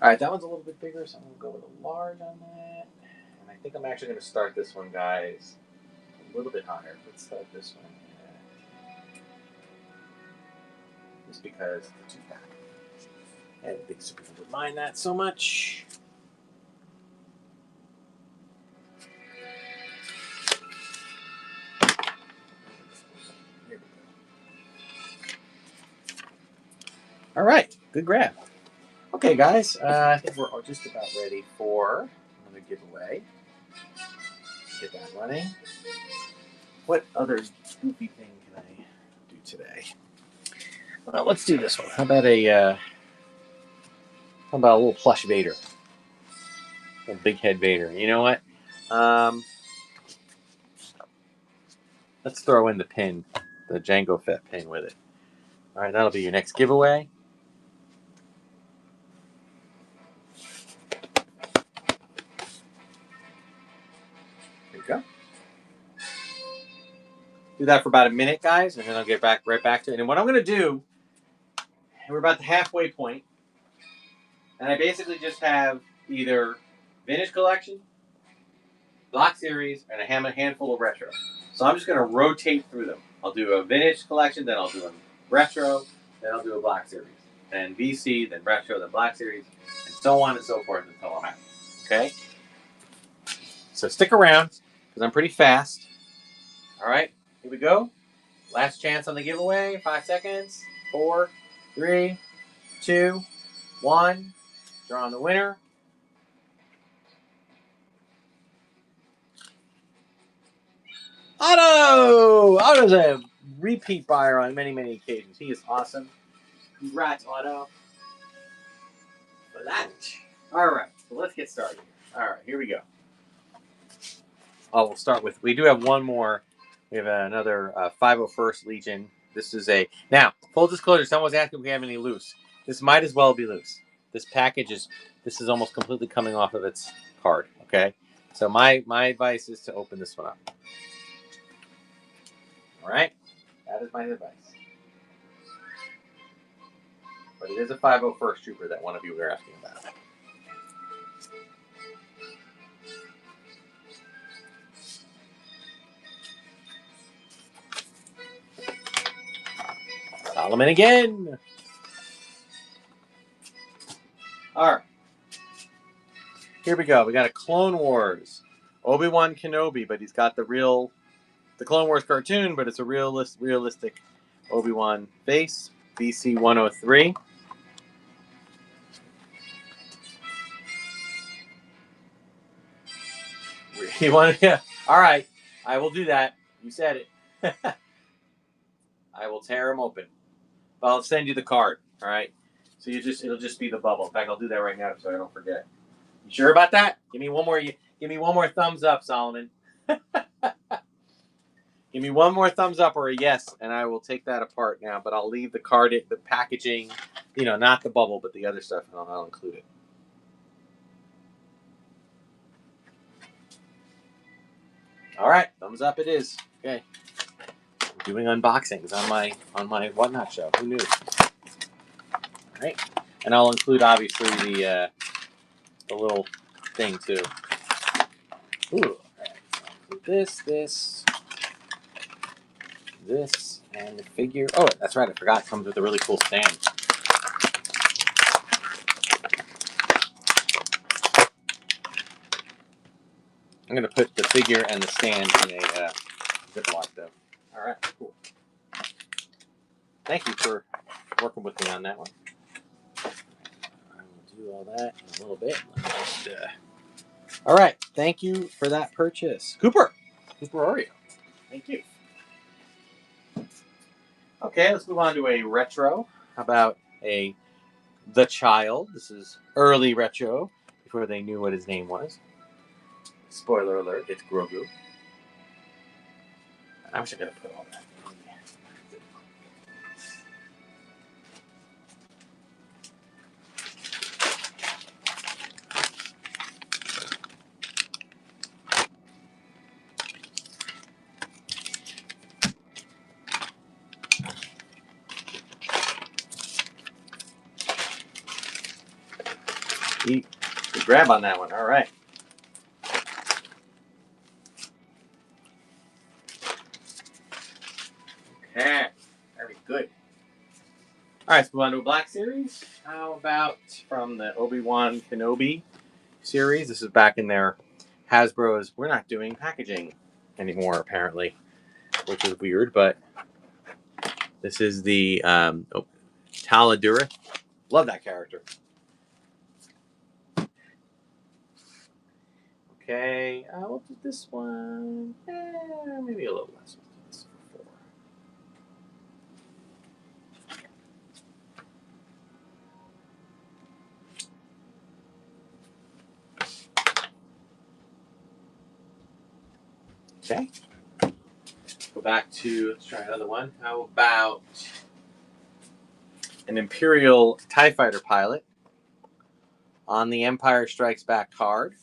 All right, that one's a little bit bigger, so I'm going to go with a large on that. And I think I'm actually going to start this one, guys, a little bit higher. Let's start this one. Just because it's a 2-pack. I don't think some people would mind that so much. Here we go. All right, good grab. Okay, guys, I think we're just about ready for another giveaway. Get that running. What other goofy thing can I do today? Well, let's do this one. How about a little plush Vader? A big head Vader. You know what? Let's throw in the pin, the Jango Fett pin with it. All right, that'll be your next giveaway. There you go. Do that for about a minute, guys, and then I'll get right back to it. And what I'm going to do, we're about the halfway point, and I basically just have either Vintage Collection, Black Series, and a handful of Retro. So I'm just going to rotate through them. I'll do a Vintage Collection, then I'll do a Retro, then I'll do a Black Series. Then VC, then Retro, then Black Series, and so on and so forth until I'm happy. Okay? So stick around, because I'm pretty fast. All right, here we go. Last chance on the giveaway. 5 seconds. 4, 3, 2, 1. Draw on the winner. Otto! Otto's a repeat buyer on many, many occasions. He is awesome. Congrats, Otto. For that. All right, so let's get started. All right, here we go. Oh, we'll start with, we do have one more. We have another 501st Legion. This is a, now, full disclosure, someone's asking if we have any loose. This might as well be loose. This package is, this is almost completely coming off of its card, okay? So my advice is to open this one up. All right? That is my advice. But it is a 501st Trooper that one of you were asking about. Solomon again. All right. Here we go. We got a Clone Wars. Obi-Wan Kenobi, but he's got the Clone Wars cartoon, but it's a realistic Obi-Wan face. BC 103. You want to? Yeah. All right. I will do that. You said it. I will tear him open. But I'll send you the card. All right. So it'll just be the bubble. In fact, I'll do that right now so I don't forget. You sure about that? Give me one more thumbs up, Solomon. Give me one more thumbs up or a yes, and I will take that apart now. But I'll leave the card, the packaging, not the bubble, but the other stuff, and I'll include it. All right, thumbs up it is. Okay. doing unboxings on my Whatnot show. Who knew? All right, and I'll include obviously the little thing too. Ooh, all right. So I'll include this, and the figure. Oh, that's right. I forgot. It comes with a really cool stand. I'm gonna put the figure and the stand in a Ziploc though. All right, cool. Thank you for working with me on that one. I will do all that in a little bit. All right, thank you for that purchase, Cooper Oreo. Thank you. Okay, let's move on to a retro. How about The Child? This is early retro, before they knew what his name was. Spoiler alert, it's Grogu. I'm just going to put all that in. Good grab on that one. All right. Okay, very good. All right, let's move on to a Black Series. How about from the Obi-Wan Kenobi series? This is back in their Hasbro's. We're not doing packaging anymore, apparently, which is weird, but this is the Taladura. Love that character. Okay, we'll do this one. Maybe a little less. We'll do this for 4. Okay. Go back to, let's try another one. How about an Imperial TIE Fighter pilot on the Empire Strikes Back card?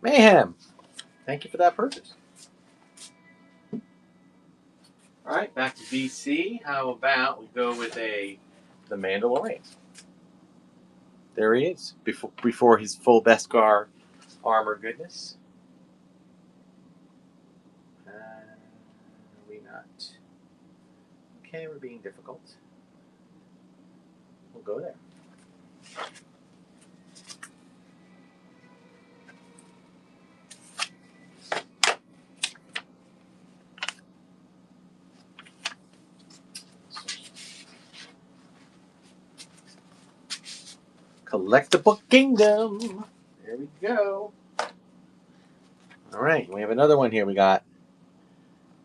Mayhem. Thank you for that purchase. All right, back to BC. How about we go with the Mandalorian? There he is, before his full Beskar armor goodness. Are we not? Okay, we're being difficult. We'll go there. Collectible Kingdom. There we go. All right, we have another one here. We got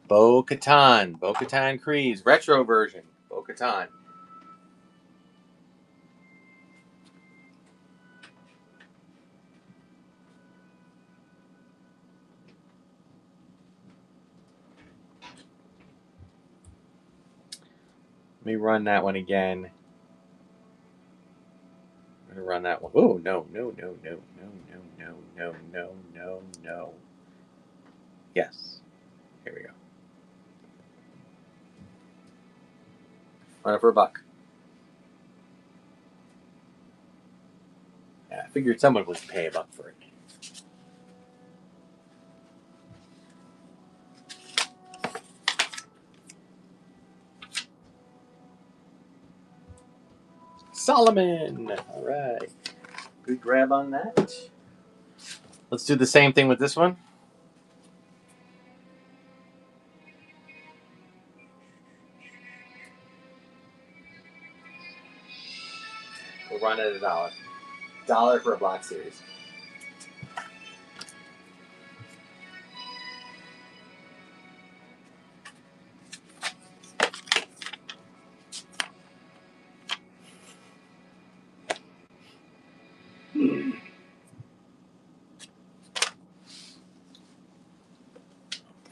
Bo-Katan Kryze, retro version, Bo-Katan. Let me run that one again. I'm gonna run that one. Oh, no. Yes. Here we go. Run it for $1. Yeah, I figured someone would pay $1 for it. Solomon. All right. Good grab on that. Let's do the same thing with this one. We'll run it at $1. $1 for a Black Series.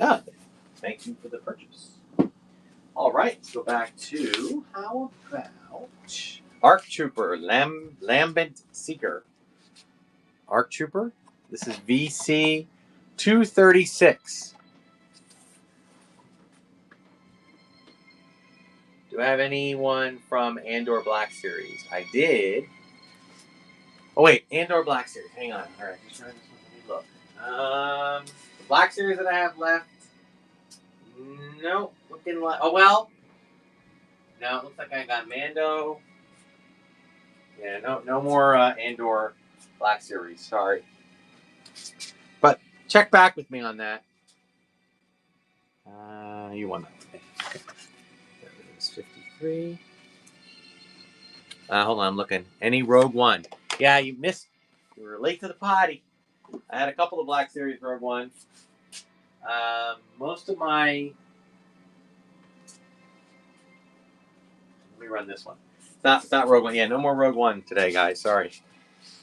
Ah, thank thank you for the purchase. All right, let's go back to how about Arc Trooper Lambent Seeker. Arc Trooper. This is VC 236. Do I have anyone from Andor Black Series? I did. Oh wait, Andor Black Series. Hang on. All right, just trying this one. Let me look. The Black Series that I have left. No, looking like. Oh well. No, it looks like I got Mando. Yeah, no more Andor Black Series. Sorry, but check back with me on that. You won that. Okay. That was 53. Hold on, I'm looking. Any Rogue One? Yeah, you missed. You were late to the party. I had a couple of Black Series Rogue One. Most of my. Let me run this one. It's not Rogue One. Yeah, no more Rogue One today, guys. Sorry.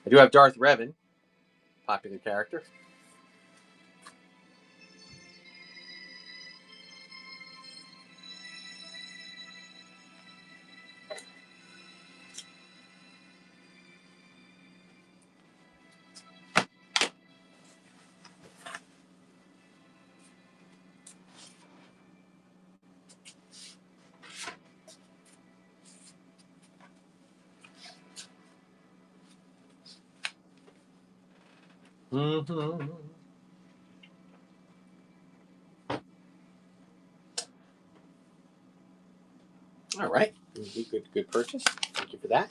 I do have Darth Revan, popular character. Mm-hmm. All right. Good purchase. Thank you for that.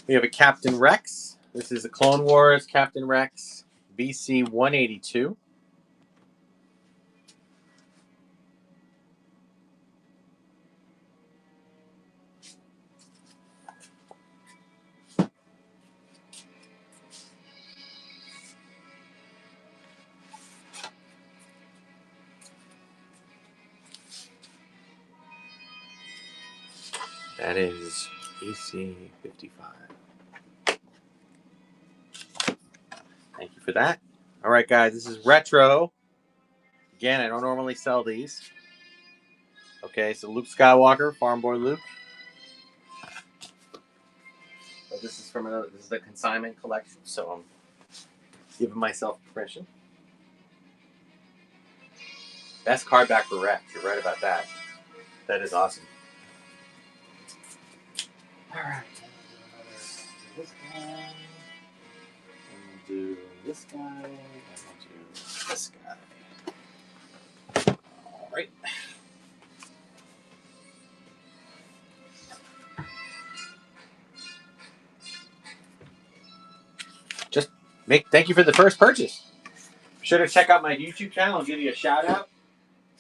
We have a Captain Rex. This is the Clone Wars Captain Rex, BC 182. That is BC 55. Thank you for that. All right, guys. This is retro. Again, I don't normally sell these. Okay, so Luke Skywalker, Farm Boy Luke. So this is this is the consignment collection, so I'm giving myself permission. Best card back for Rex. You're right about that. That is awesome. All right. This guy. And do this guy. And do this guy. All right. Thank you for the first purchase. Be sure to check out my YouTube channel. I'll give you a shout out.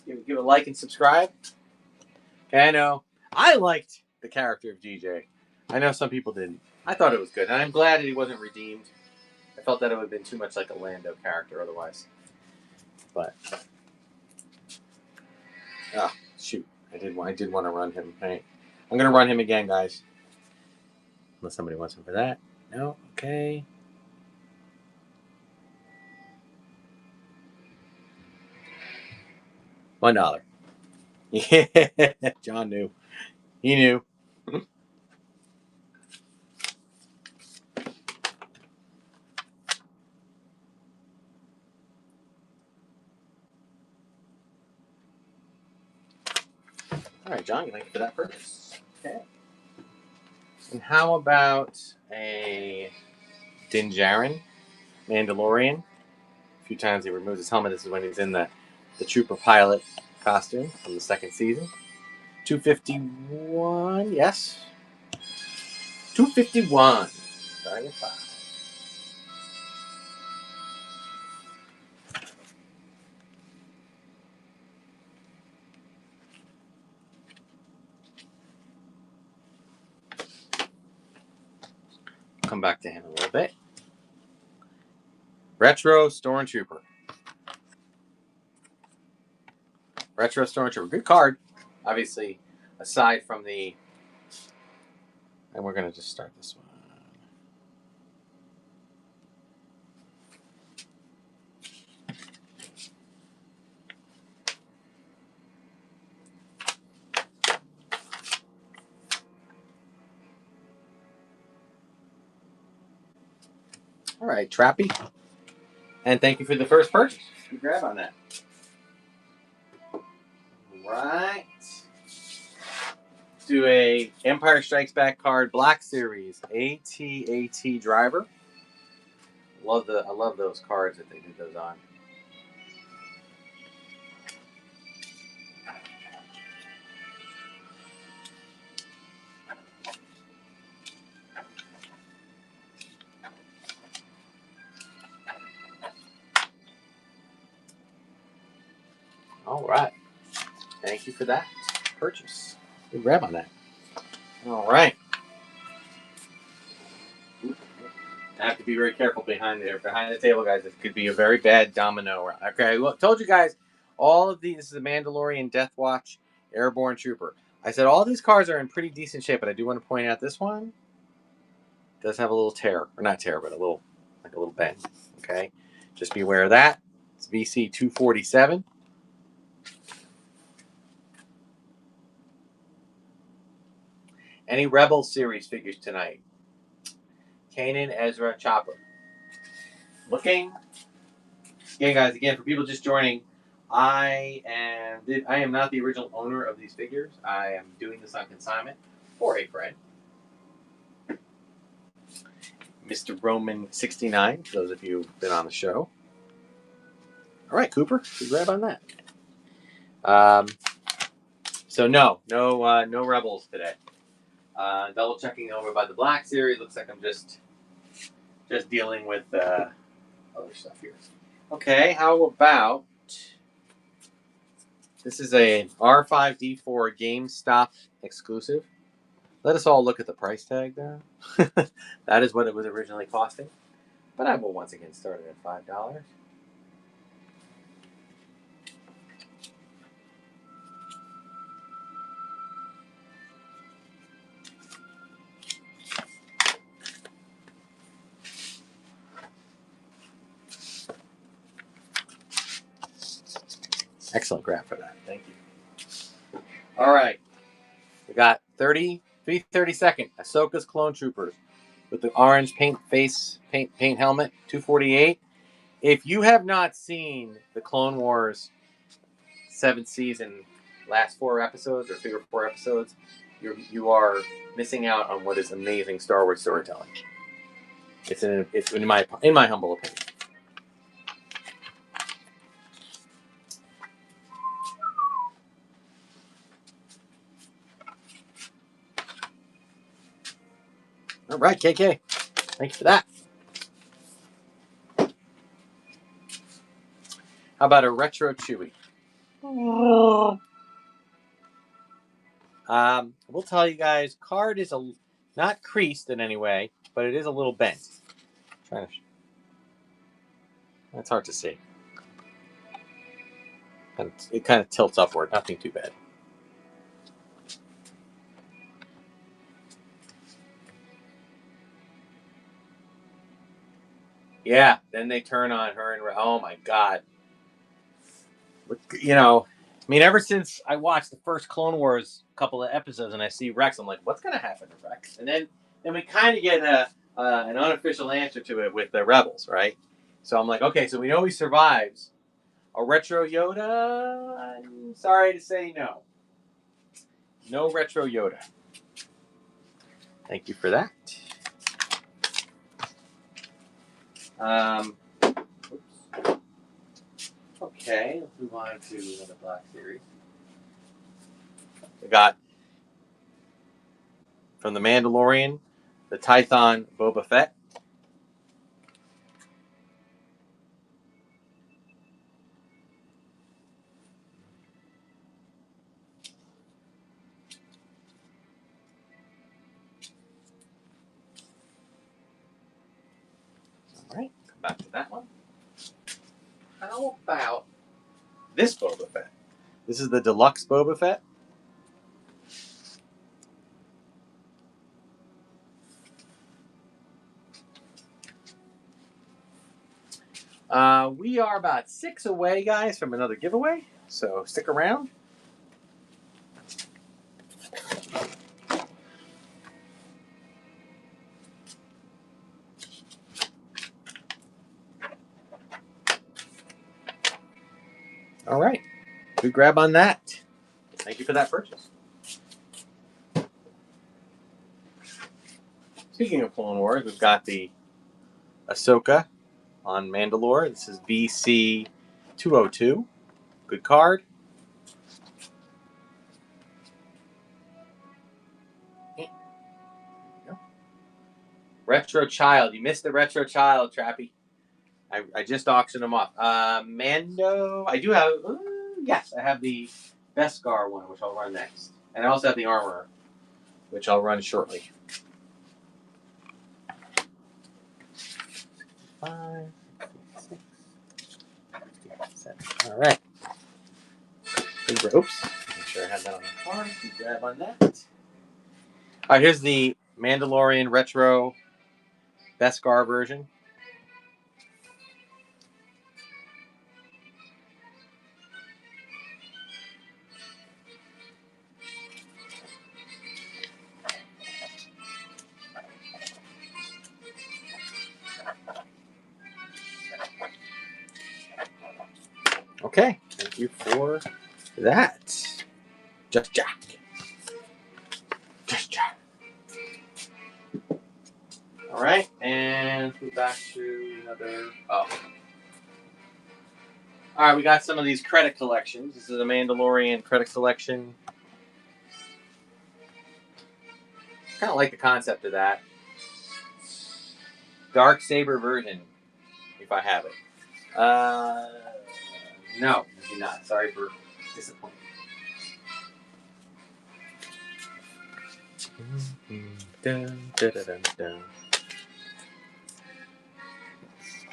Give a like and subscribe. Okay, I know. I liked the character of DJ. I know some people didn't. I thought it was good. And I'm glad he wasn't redeemed. I felt that it would have been too much like a Lando character otherwise. But shoot. I did want to run him. Right. I'm gonna run him again, guys. Unless somebody wants him for that. No? Okay. $1. Yeah. John knew. He knew. All right, John, thank you for that purchase. Okay. And how about a Din Djarin Mandalorian? A few times he removes his helmet. This is when he's in the Trooper pilot costume from the second season. 251, yes. 251. Starting at 5. Come back to him a little bit. Retro Stormtrooper. Retro Stormtrooper. Good card. Obviously, aside from the... And we're going to just start this one. right, Trappy. And thank you for the first purchase. Good grab on that. Right. Let's do a Empire Strikes Back card Black Series AT-AT driver. I love those cards that they did those on. All right. Thank you for that purchase. Good grab on that. All right. I have to be very careful behind the table, guys. It could be a very bad domino. Okay, well, told you guys, all of these. This is the Mandalorian, Death Watch, Airborne Trooper. I said all these cards are in pretty decent shape, but I do want to point out this one does have a little tear, or not tear, but a little bend. Okay, just be aware of that. It's VC 247. Any Rebel series figures tonight? Kanan, Ezra, Chopper. Looking. Again, guys. Again, for people just joining, I am not the original owner of these figures. I am doing this on consignment for a friend, Mr. Roman 69. For those of you who've been on the show. All right, Cooper, good grab on that. So no Rebels today. Double checking over by the Black Series. Looks like I'm just dealing with other stuff here. Okay, how about this is a R5D4 GameStop exclusive. Let us all look at the price tag there. That is what it was originally costing. But I will once again start it at $5. Excellent grab for that. Thank you. All right. We got 332nd Ahsoka's Clone Troopers with the orange paint helmet, 248. If you have not seen the Clone Wars 7th season, last 4 episodes or figure 4 episodes, you are missing out on what is amazing Star Wars storytelling. It's in my humble opinion. All right, KK. Thanks for that. How about a retro Chewie? We'll tell you guys, card is not creased in any way, but it is a little bent. That's hard to see. And it kind of tilts upward. Nothing too bad. Yeah, then they turn on her and oh my god. Ever since I watched the first Clone Wars couple of episodes and I see Rex, I'm like, what's going to happen to Rex? And then we kind of get an unofficial answer to it with the Rebels, right? So I'm like, okay, so we know he survives. A retro Yoda? I'm sorry to say no. No retro Yoda. Thank you for that. Oops. Okay, let's move on to another Black Series. We got from the Mandalorian, the Tython Boba Fett. All right, come back to that one. How about this Boba Fett? This is the deluxe Boba Fett. We are about 6 away, guys, from another giveaway, so stick around. All right. Good grab on that. Thank you for that purchase. Speaking of Clone Wars, we've got the Ahsoka on Mandalore. This is BC 202. Good card. Retro Child. You missed the Retro Child, Trappy. I just auctioned them off. Mando. I do have. Yes, I have the Beskar one, which I'll run next. And I also have the Armorer, which I'll run shortly. 5, 6, 7. All right. Oops. Make sure I have that on the card. Grab on that. All right, here's the Mandalorian Retro Beskar version. Okay, thank you for that. Just Jack. Just Jack. All right, and move back to another. Oh. All right, we got some of these credit collections. This is a Mandalorian credit collection. Kind of like the concept of that. Dark Saber version, if I have it. No, I do not. Sorry for disappointing. Dun, dun, dun, dun, dun.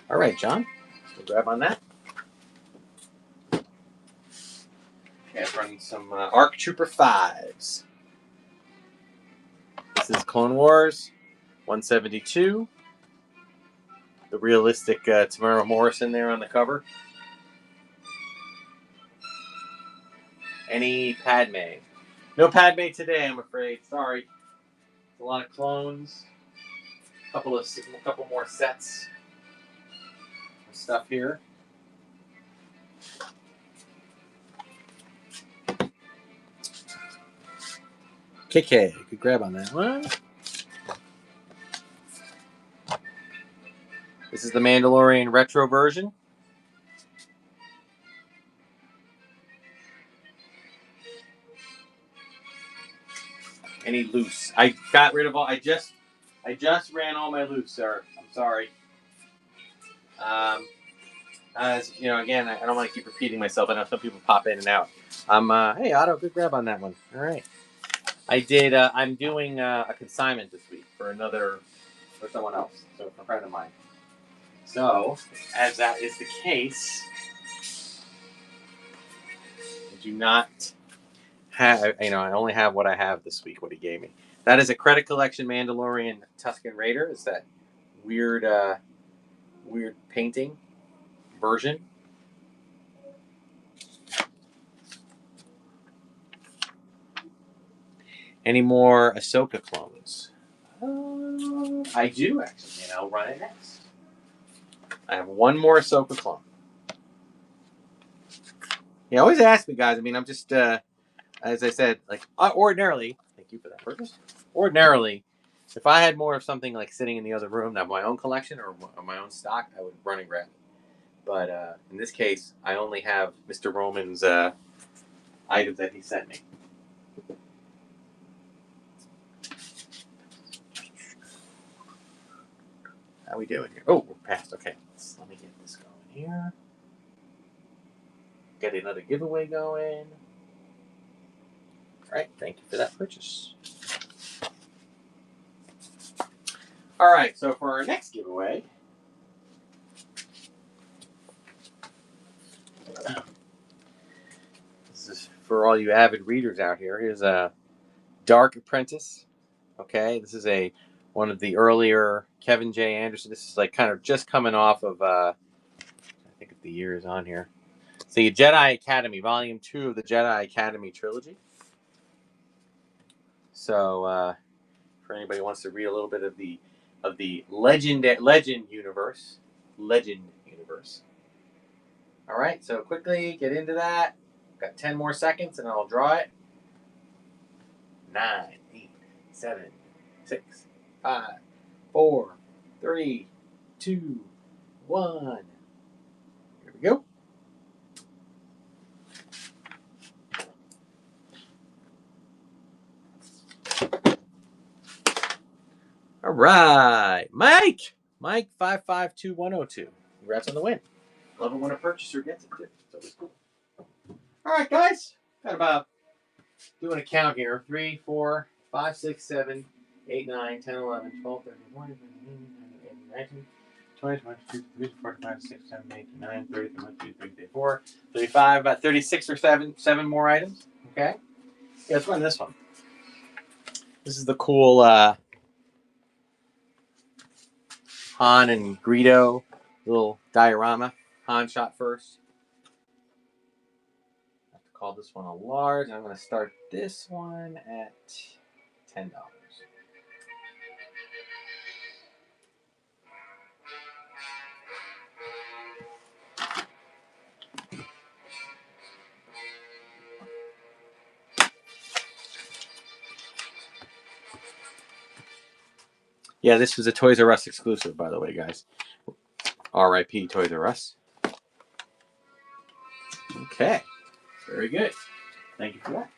All right, John. We'll grab on that. Okay, running some ARC Trooper 5s. This is Clone Wars 172. The realistic Tamara Morrison there on the cover. Any Padme? No Padme today, I'm afraid. Sorry. A lot of clones. A couple more sets of stuff here. KK, good grab on that one. This is the Mandalorian retro version. Any loose? I got rid of all. I just ran all my loose, sir. I'm sorry. As you know, again, I don't want to keep repeating myself. I know some people pop in and out. Hey, Otto, good grab on that one. All right. I did. I'm doing a consignment this week for someone else, so for a friend of mine. So, as that is the case, I do not have. I only have what I have this week. What he gave me. That is a credit collection Mandalorian Tusken Raider. It's that weird painting version. Any more Ahsoka clones? I do, actually, and I'll run it next. I have one more Ahsoka clone. You always ask me, guys. I mean, I'm just, as I said, like, ordinarily, thank you for that purchase. Ordinarily, if I had more of something like sitting in the other room, that my own collection or my own stock, I would run and grab it. But in this case, I only have Mr. Roman's items that he sent me. How we doing here? Oh, we're past. Okay, let me get this going here. Get another giveaway going. All right, thank you for that purchase. All right, so for our next giveaway, this is for all you avid readers out here. Here's a Dark Apprentice. Okay, this is one of the earlier Kevin J. Anderson. This is like kind of just coming off of, I think the year is on here. So the Jedi Academy, Volume 2 of the Jedi Academy trilogy. So for anybody who wants to read a little bit of the Legend universe. All right, so quickly get into that. Got 10 more seconds and I'll draw it. 9, 8, 7, 6, 5, 4, 3, 2, 1. Here we go. All right, Mike. Mike 552102. Congrats on the win. Love it when a purchaser gets it too. It's always cool. All right, guys. Got about doing a count here. 3, 4, 5, 6, 7, 8, 9, 10, 11, 12, 13, 14, 15, 19, 20, 22, 23, 24, 25, 26, 27, 28, 29, 30, 31, 32, 33, 34, 35, about 36 or 7 more items. Okay. Yeah, let's run this one. This is the cool Han and Greedo little diorama. Han shot first. I have to call this one a large. I'm going to start this one at $10. Yeah, this was a Toys R Us exclusive, by the way, guys. R.I.P. Toys R Us. Okay, very good. Thank you for that.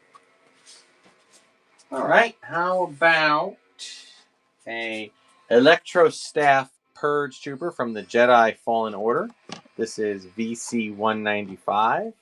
All right, how about a Electro Staff Purge Trooper from the Jedi Fallen Order? This is VC 195.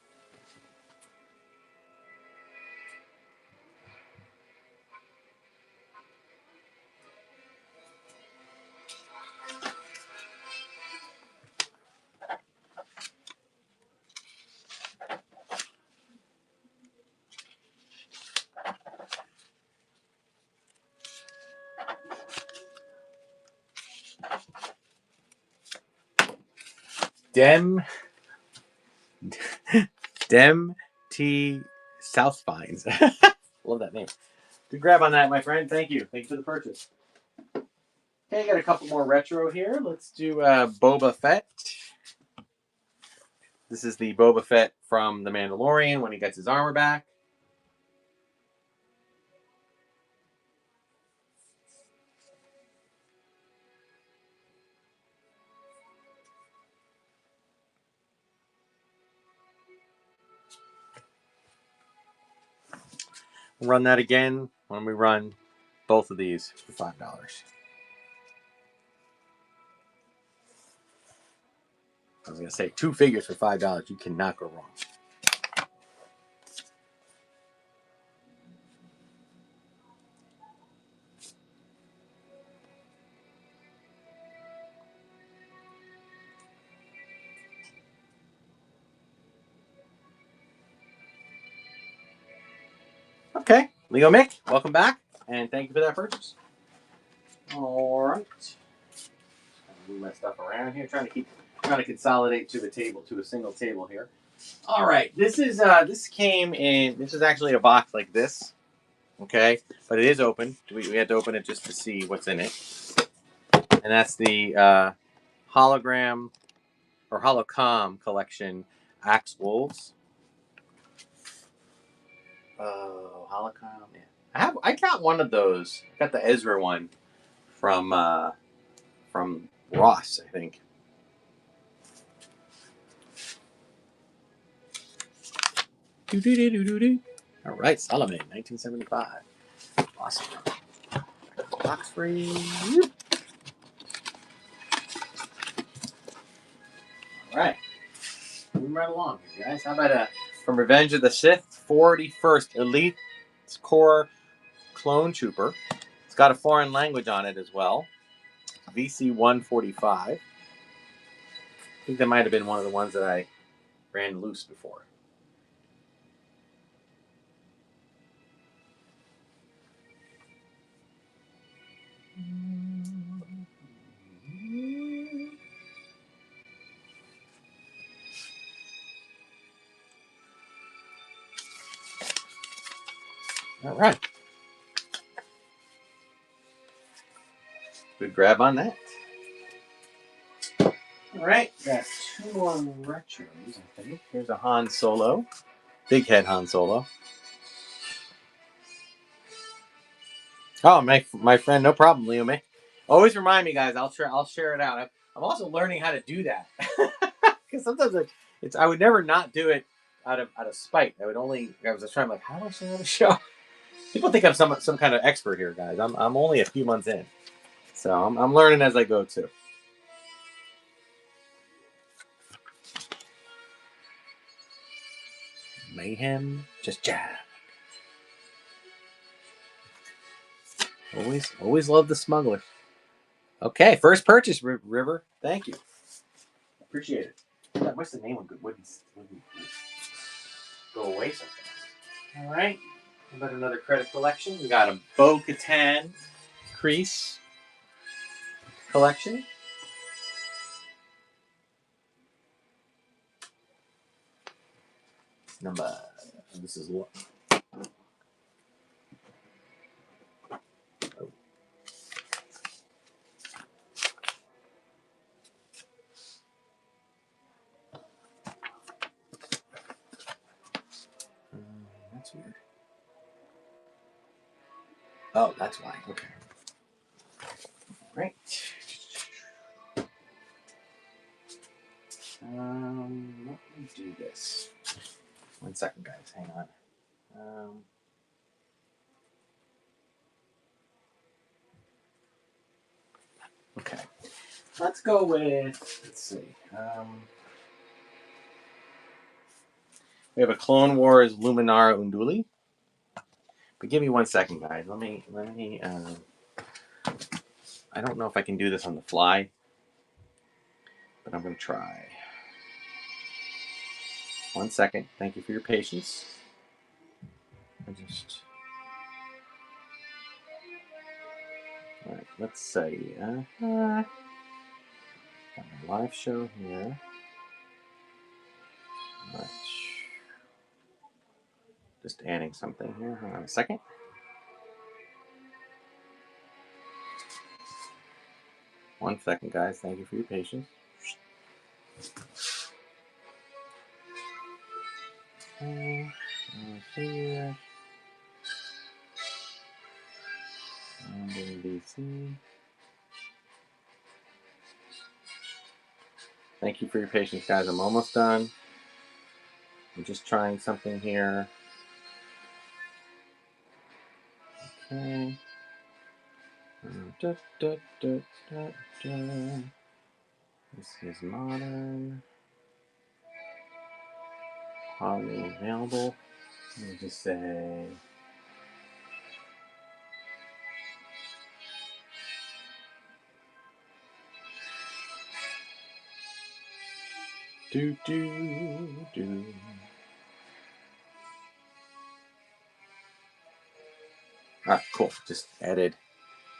Dem T Southspines. Love that name. Good grab on that, my friend. Thank you. Thank you for the purchase. Okay, got a couple more retro here. Let's do Boba Fett. This is the Boba Fett from The Mandalorian when he gets his armor back. We'll run that again when we run both of these for $5. I was going to say 2 figures for $5. You cannot go wrong. Okay, Leo Mick, welcome back, and thank you for that purchase. All right. Move my stuff around here, trying to consolidate to a single table here. All right, this is this came in. This is actually a box like this, okay, but it is open. We had to open it just to see what's in it, and that's the hologram or holocom collection Axe Wolves. Oh, holocom. Yeah, I got one of those. I got the Ezra one from Ross, I think. All right, Solomon, 1975. Awesome. Box free. All right. Moving right along, guys. How about from Revenge of the Sith, 41st Elite Core Clone Trooper. It's got a foreign language on it as well. VC 145. I think that might have been one of the ones that I ran loose before. All right. Good grab on that. All right. Got 2 more retros, I think. Here's a Han Solo. Big head Han Solo. Oh, my friend, no problem, Leo May. Always remind me, guys. I'll share it out. I'm also learning how to do that because sometimes I would never not do it out of spite. I was just trying, like, how do I share the show? People think I'm some kind of expert here, guys. I'm only a few months in, so I'm learning as I go too. Mayhem, just jab. Always love the smuggler. Okay, first purchase, River. Thank you. Appreciate it. I wish the name wouldn't go away so fast. All right. How about another credit collection? We got a Bo-Katan crease collection. This is what. That's weird. Oh, that's why. Okay. Right. Let me do this. 1 second, guys. Hang on. Okay. Let's go with. Let's see. We have a Clone Wars Luminara Unduli. But give me 1 second, guys. Let me. I don't know if I can do this on the fly, but I'm gonna try. 1 second. Thank you for your patience. All right. Let's say. Got my live show here. Right. Just adding something here. Hang on a second. One second, guys. Thank you for your patience. Here. And in DC. Thank you for your patience, guys. I'm almost done. I'm just trying something here. Okay. This is modern. Hardly available. Let me just say. Do. All right, cool. Just added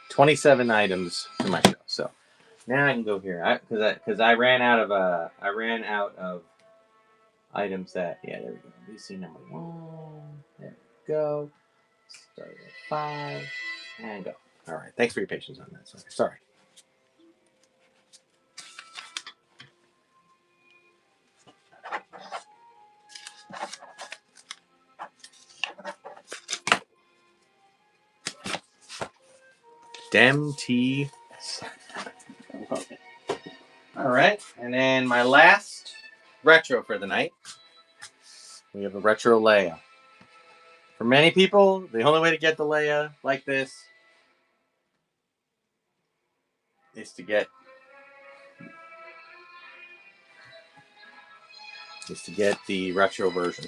27 items to my show. So now I can go here because I ran out of items that there we go. DC number 1. There we go. Start at 5 and go. All right. Thanks for your patience on that. Sorry. Dem T. All right, and then my last retro for the night. We have a retro Leia. For many people, the only way to get the Leia like this is to get the retro version.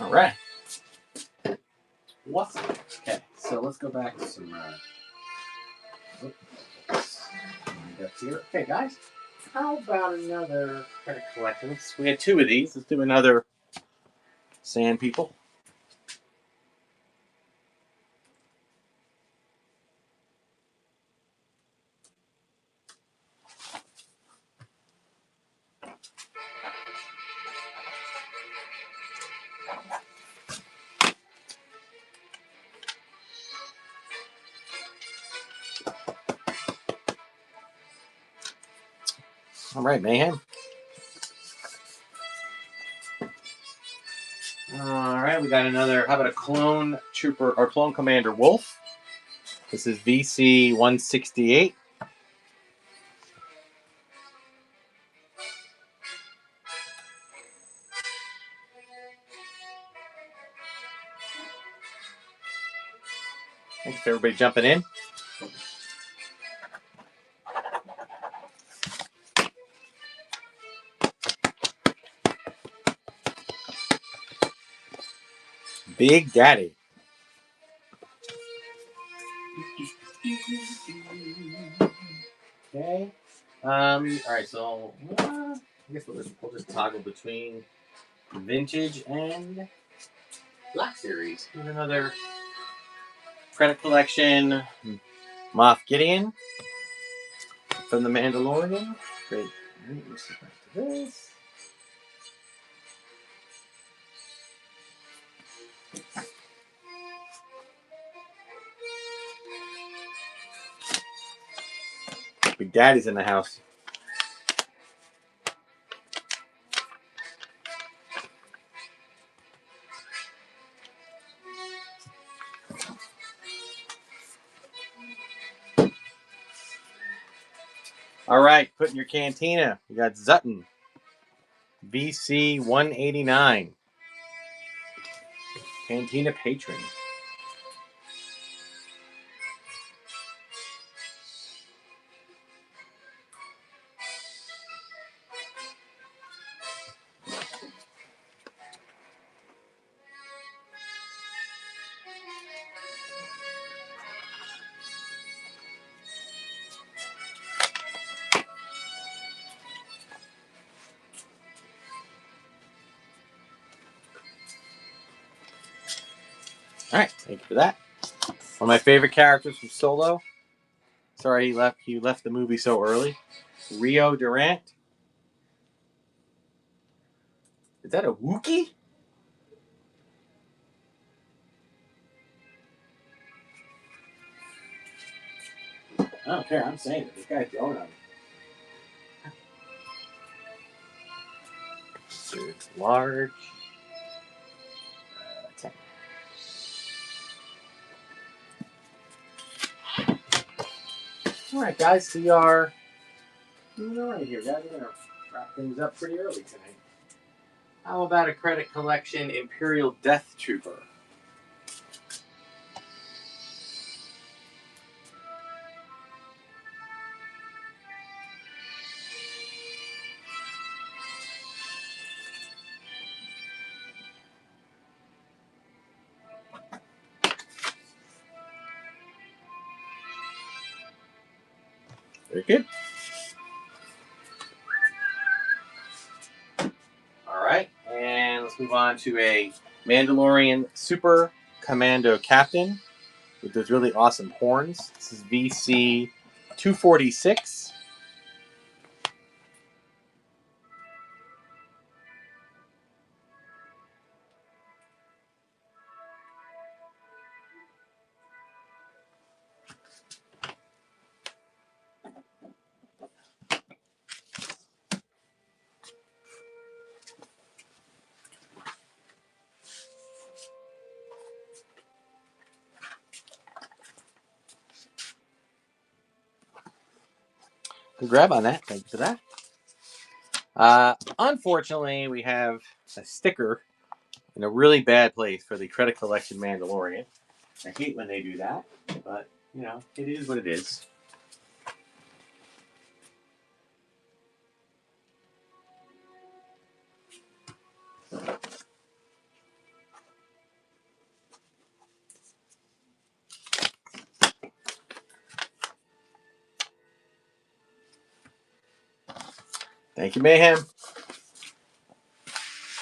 All right. Awesome. Okay, so let's go back to some. Here. Okay, guys. How about another credit collection? We had 2 of these. Let's do another Sand People. All right, Mayhem. All right, we got another. How about a clone trooper or clone commander Wolf? This is VC 168. Thanks for everybody jumping in. Big Daddy. Okay. All right. So I guess we'll just toggle between vintage and Black Series. Here's another credit collection. Moff Gideon from The Mandalorian. Great. All right, let's get back to this. Big Daddy's in the house. All right, put in your cantina. We got Zutton, VC 189, Cantina Patron. All right, thank you for that. One of my favorite characters from Solo. Sorry he left the movie so early. Rio Durant. Is that a Wookiee? I don't care. I'm saying it. This guy's going on it. It's large. 10. All right, guys. We are moving on here, guys. We're gonna wrap things up pretty early tonight. How about a credit collection Imperial Death Trooper? Very good. All right, and let's move on to a Mandalorian Super Commando Captain with those really awesome horns. This is VC 246. Good grab on that. Thank you for that. Unfortunately, we have a sticker in a really bad place for the credit collection Mandalorian. I hate when they do that, but you know, it is what it is. Thank you, Mayhem.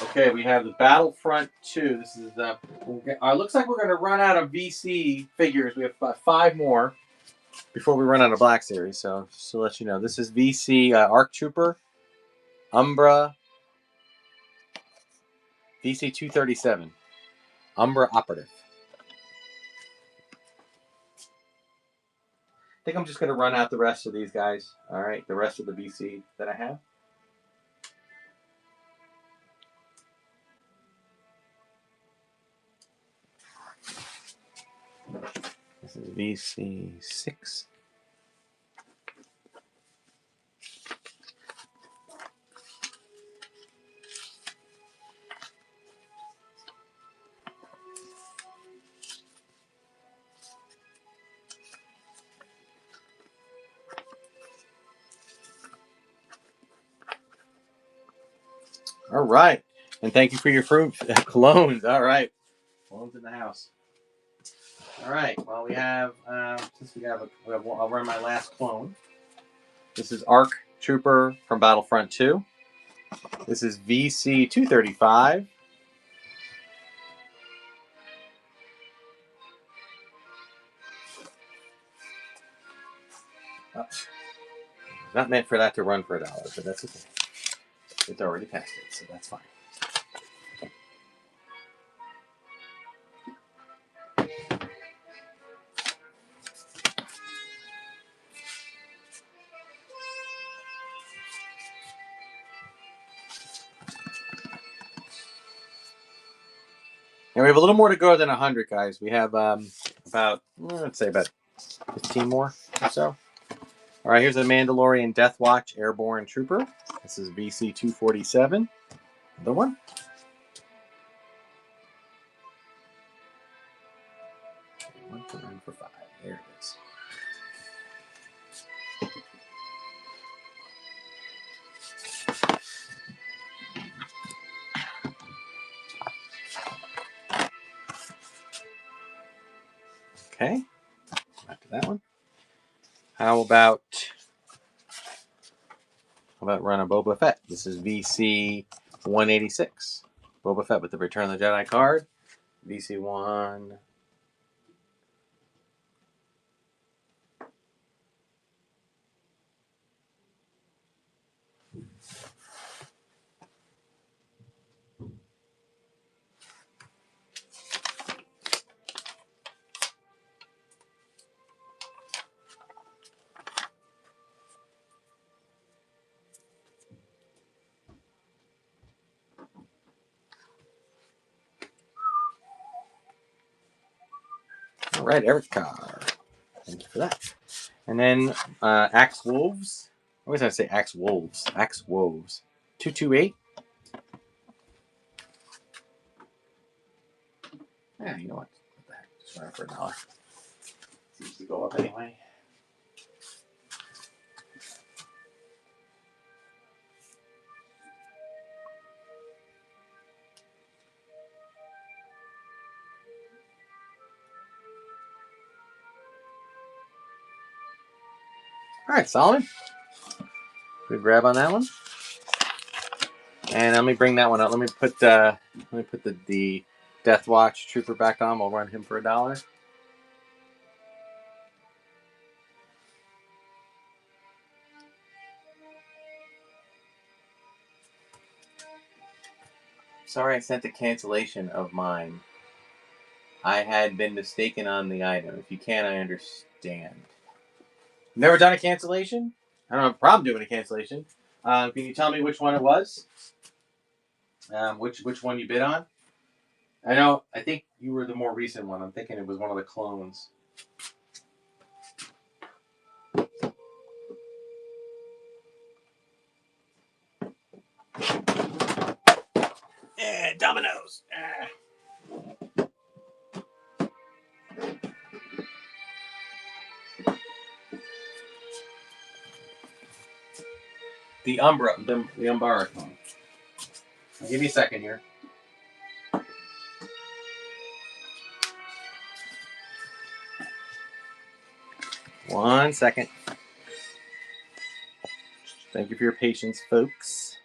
Okay, we have the Battlefront 2. This is the. Looks like we're going to run out of VC figures. We have 5 more before we run out of Black Series. So just to let you know, this is VC ARC Trooper, Umbra, VC 237, Umbra Operative. think I'm just going to run out the rest of these guys. All right, the rest of the BC that I have. This is VC6. All right. And thank you for your fruit clones. All right. Clones in the house. All right. Well, we have, since I'll run my last clone. This is Arc Trooper from Battlefront 2. This is VC 235. Oh, not meant for that to run for $1, but that's okay. It's already past it, so that's fine. And we have a little more to go than 100, guys. We have about, let's say about 15 more or so. All right, here's a Mandalorian Death Watch Airborne Trooper. This is VC 247. Another one. One for 5. There it is. Okay. After that one. How about run a Boba Fett? This is VC 186. Boba Fett with the Return of the Jedi card. VC 1. All right, Eric card. Thank you for that. And then Axe Wolves. I always have to say Axe Wolves. Axe Wolves. 228. Yeah, you know what? What the heck? Just run it for $1. Seems to go up anyway. All right, solid. Good grab on that one. And let me bring that one up. Let me put the Death Watch Trooper back on. We'll run him for $1. Sorry, I sent a cancellation of mine. I had been mistaken on the item. If you can, I understand. Never done a cancellation? I don't have a problem doing a cancellation. Can you tell me which one it was? Which one you bid on? I think you were the more recent one. I'm thinking it was one of the clones. Dominoes. The Umbara clone. I'll give you a second here. One second. Thank you for your patience, folks.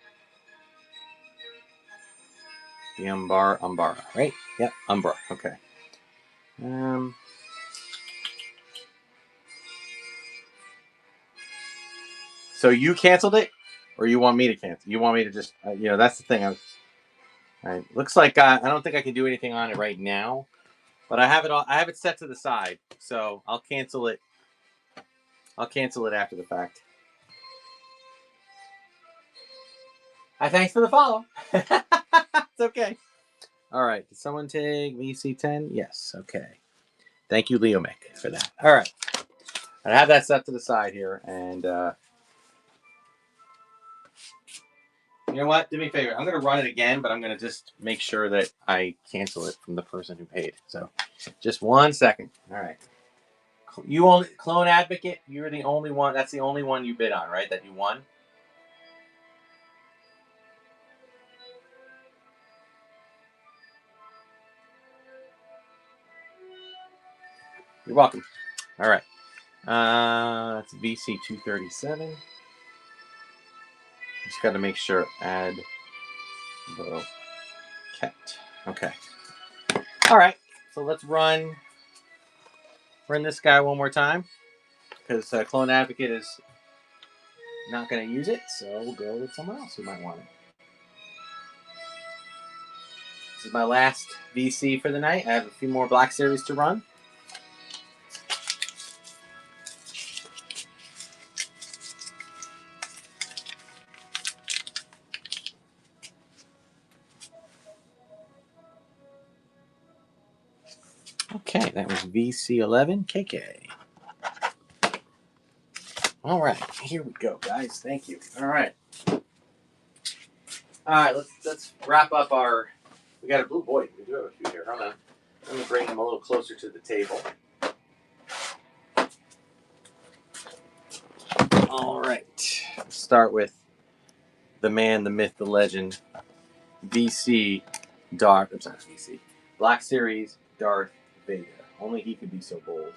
The Umbara, right? Yep, Umbra. Okay. So you canceled it, or you want me to cancel? You want me to just, that's the thing. All right. Looks like I don't think I can do anything on it right now, but I have it all. I have it set to the side, so I'll cancel it I'll cancel it after the fact. Hi, thanks for the follow. It's okay. All right. Did someone take VC10? Yes. Okay. Thank you, Leo Mick, for that. All right. I have that set to the side here, and you know what? Do me a favor. I'm going to run it again, but I'm going to just make sure that I cancel it from the person who paid. So, just 1 second. All right. You only Clone Advocate. You're the only one. That's the only one you bid on, right? That you won. You're welcome. All right. That's VC 237. Just got to make sure add the cat. Okay. All right. So let's run this guy one more time because Clone Advocate is not going to use it. So we'll go with someone else who might want it. This is my last VC for the night. I have a few more Black Series to run. Okay, that was VC11 KK. All right, here we go, guys. Thank you. All right, let's wrap up our. We got a blue boy. We do have a few here. Hold on. Let me bring him a little closer to the table. All right, let's start with the man, the myth, the legend, VC Darth. I'm sorry, VC Black Series Darth Vader. Only he could be so bold.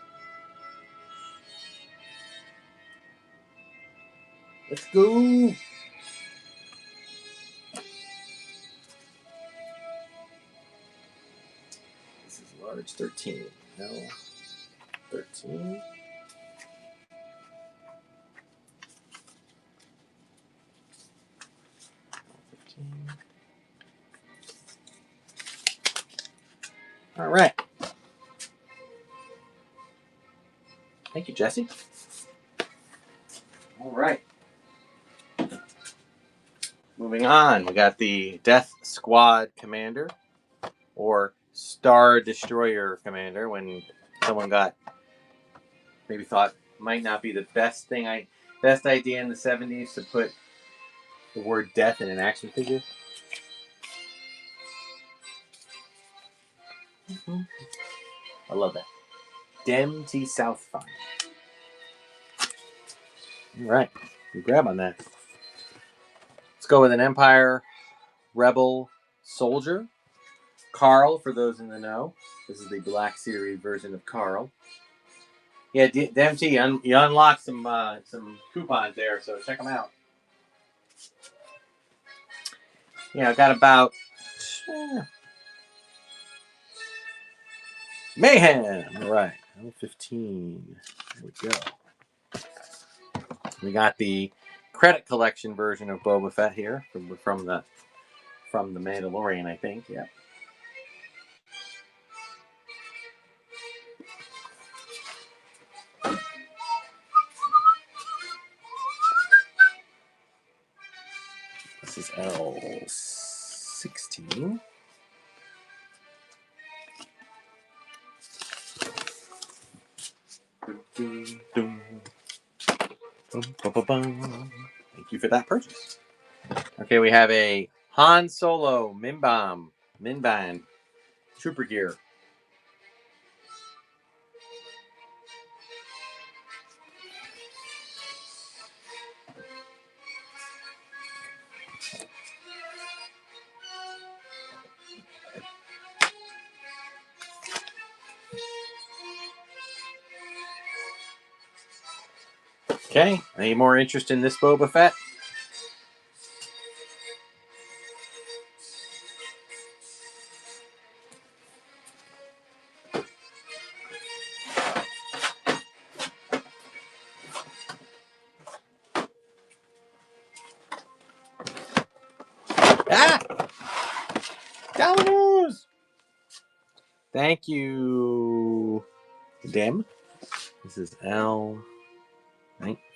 Let's go. This is large 13. No. 13. 15. All right. Thank you, Jesse. All right. Moving on, we got the Death Squad Commander, or Star Destroyer Commander, when someone maybe thought might not be the best idea in the 70s to put the word death in an action figure. I love that. Dem T South Fund. All right, good grab on that. Let's go with an Empire Rebel Soldier. Carl, for those in the know. This is the Black Series version of Carl. Yeah, DMT, you unlocked some coupons there, so check them out. Yeah, I got about Mayhem. All right, 15. There we go. We got the credit collection version of Boba Fett here from the Mandalorian, I think. Yeah. This is L16. Thank you for that purchase. Okay, we have a Han Solo Minban Trooper Gear. Okay, any more interest in this Boba Fett? Ah! Dominoes! Thank you, Dem. This is L.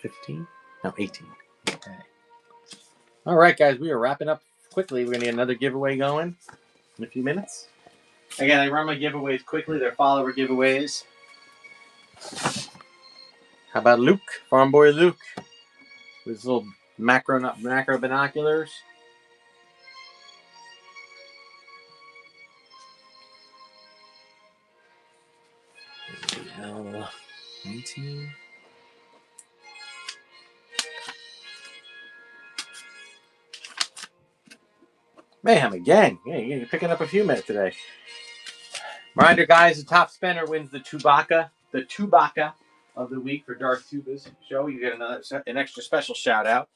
15? No, 18. Okay. All right, guys, we are wrapping up quickly. We're going to get another giveaway going in a few minutes. Again, I run my giveaways quickly. They're follower giveaways. How about Luke? Farm Boy Luke. With his little macro binoculars. L19. Mayhem again. Yeah, you're picking up a few minutes today. Reminder, guys, the top spender wins the Chewbacca of the week for Darth Tuba's show. You get an extra special shout out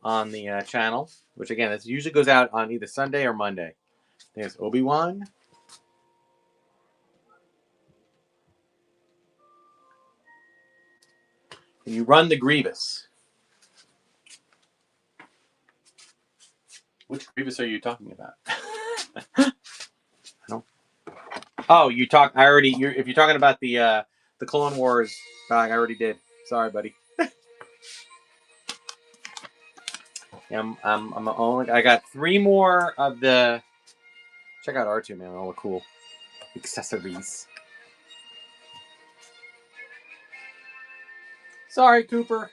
on the channel, which again, it usually goes out on either Sunday or Monday. There's Obi-Wan. And you run the Grievous. Which Grievous are you talking about? I don't. Oh, you talk. I already. If you're talking about the Clone Wars, I already did. Sorry, buddy. I'm only. I got 3 more of the. Check out R2, man. All the cool accessories. Sorry, Cooper.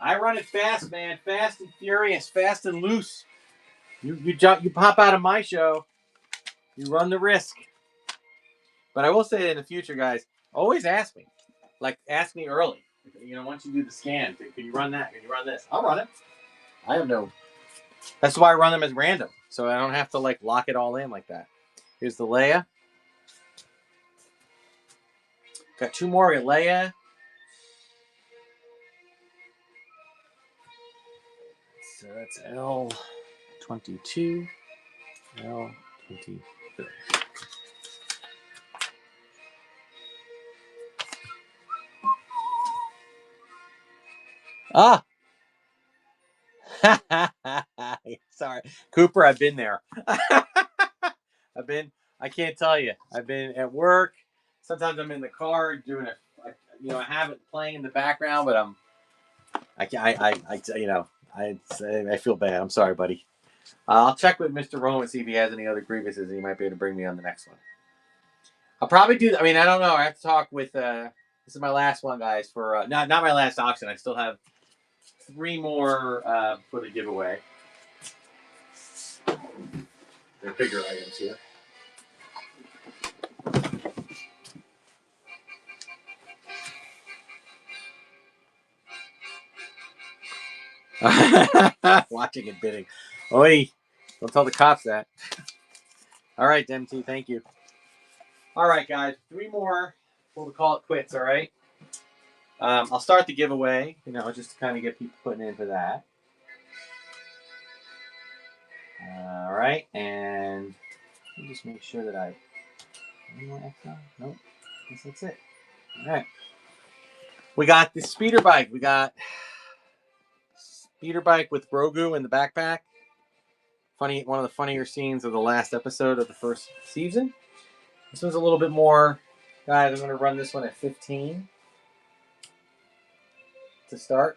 I run it fast, man. Fast and furious. Fast and loose. You pop out of my show. You run the risk. But I will say in the future, guys, always ask me. Like, ask me early. Once you do the scan, can you run that? Can you run this? I'll run it. I have no. That's why I run them as random, so I don't have to lock it all in like that. Here's the Leia. Got 2 more. Got Leia. So that's L22, L23. Ah! Sorry. Cooper, I've been there. I can't tell you. I've been at work. Sometimes I'm in the car doing I have it playing in the background, but I feel bad. I'm sorry, buddy. I'll check with Mr. Rome and see if he has any other grievances. He might be able to bring me on the next one. I'll probably do. I mean, I don't know. I have to talk with. This is my last one, guys. For not my last auction. I still have 3 more for the giveaway. They're bigger items here. Watching and bidding. Oi, don't tell the cops that. All right, MT, thank you. All right, guys, 3 more. We'll call it quits, all right? I'll start the giveaway, just to kind of get people putting in for that. All right, and let me just make sure that I... Any more extra? Nope, I guess that's it. All right. We got the speeder bike. We got speeder bike with Grogu in the backpack. One of the funnier scenes of the last episode of the first season. This one's a little bit more, guys. I'm going to run this one at 15 to start.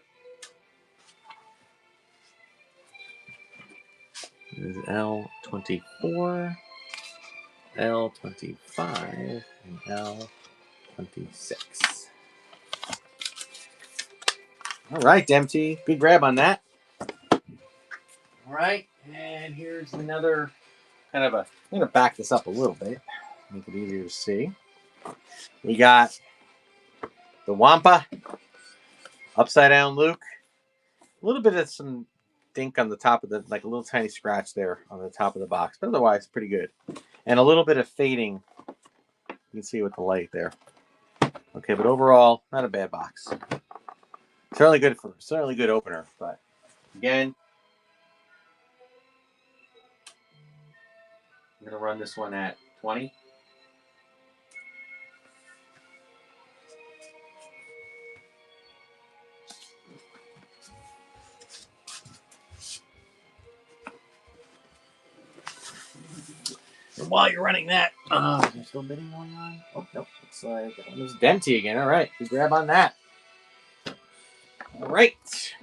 This is L24, L25, and L26. All right, MT. Good grab on that. All right, and here's another kind of I'm going to back this up a little bit, make it easier to see. We got the Wampa, upside down Luke. A little bit of some dink on the top of a little tiny scratch there on the top of the box, but otherwise pretty good. And a little bit of fading. You can see with the light there. Okay, but overall, not a bad box. Certainly good opener, but again, I'm gonna run this one at 20. And while you're running that, There's still bidding going on. Oh nope, looks like that one was empty again. All right, we grab on that. All right,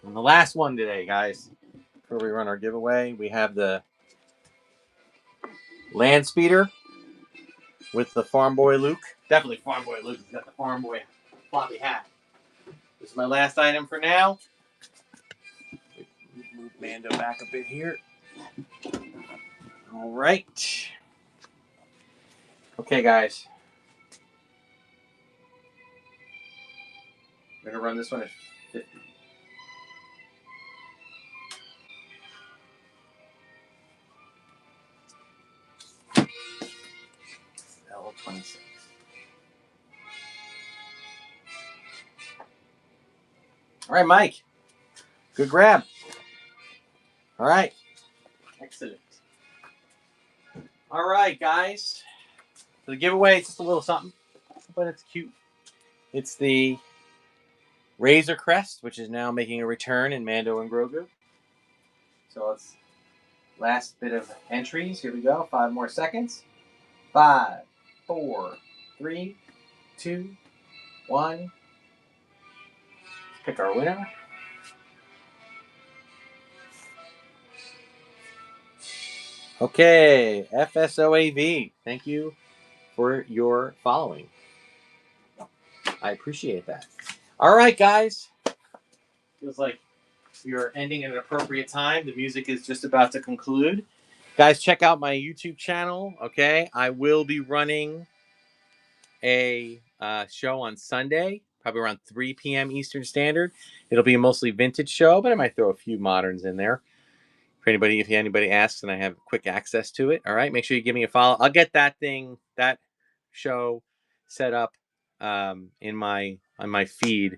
and the last one today, guys. Before we run our giveaway, we have the land speeder with the Farm Boy Luke. Definitely Farm Boy Luke. He's got the Farm Boy floppy hat. This is my last item for now. Move Mando back a bit here. All right. Okay, guys. I'm going to run this one at 50. L26. All right, Mike. Good grab. All right. Excellent. All right, guys. So the giveaway is just a little something, but it's cute. It's the Razor Crest, which is now making a return in Mando and Grogu. So let's last bit of entries. Here we go. 5 more seconds. 5, 4, 3, 2, 1. Pick our winner. Okay, FSOAV. Thank you for your following. I appreciate that. All right, guys. Feels like we are ending at an appropriate time. The music is just about to conclude. Guys, check out my YouTube channel. Okay, I will be running a show on Sunday, probably around 3 p.m. Eastern Standard. It'll be a mostly vintage show, but I might throw a few moderns in there. If anybody asks and I have quick access to it, all right, make sure you give me a follow. I'll get that show set up on my feed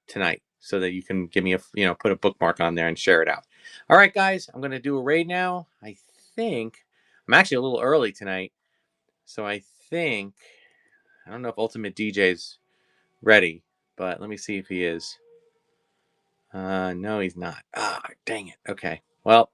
tonight so that you can give me put a bookmark on there and share it out. All right, guys, I'm going to do a raid now. I think I'm actually a little early tonight, so I don't know if Ultimate DJ's ready, but let me see if he is. No, he's not. Dang it. Okay. Well,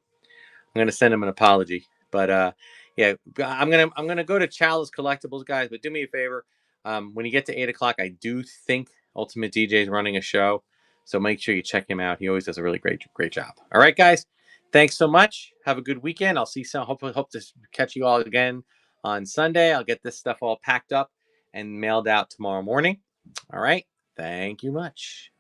I'm gonna send him an apology. But yeah, I'm gonna go to Chalice Collectibles, guys. But do me a favor. When you get to 8 o'clock, I do think Ultimate DJ is running a show, so make sure you check him out. He always does a really great job. All right, guys. Thanks so much. Have a good weekend. I'll see some. Hope to catch you all again on Sunday. I'll get this stuff all packed up and mailed out tomorrow morning. All right. Thank you much.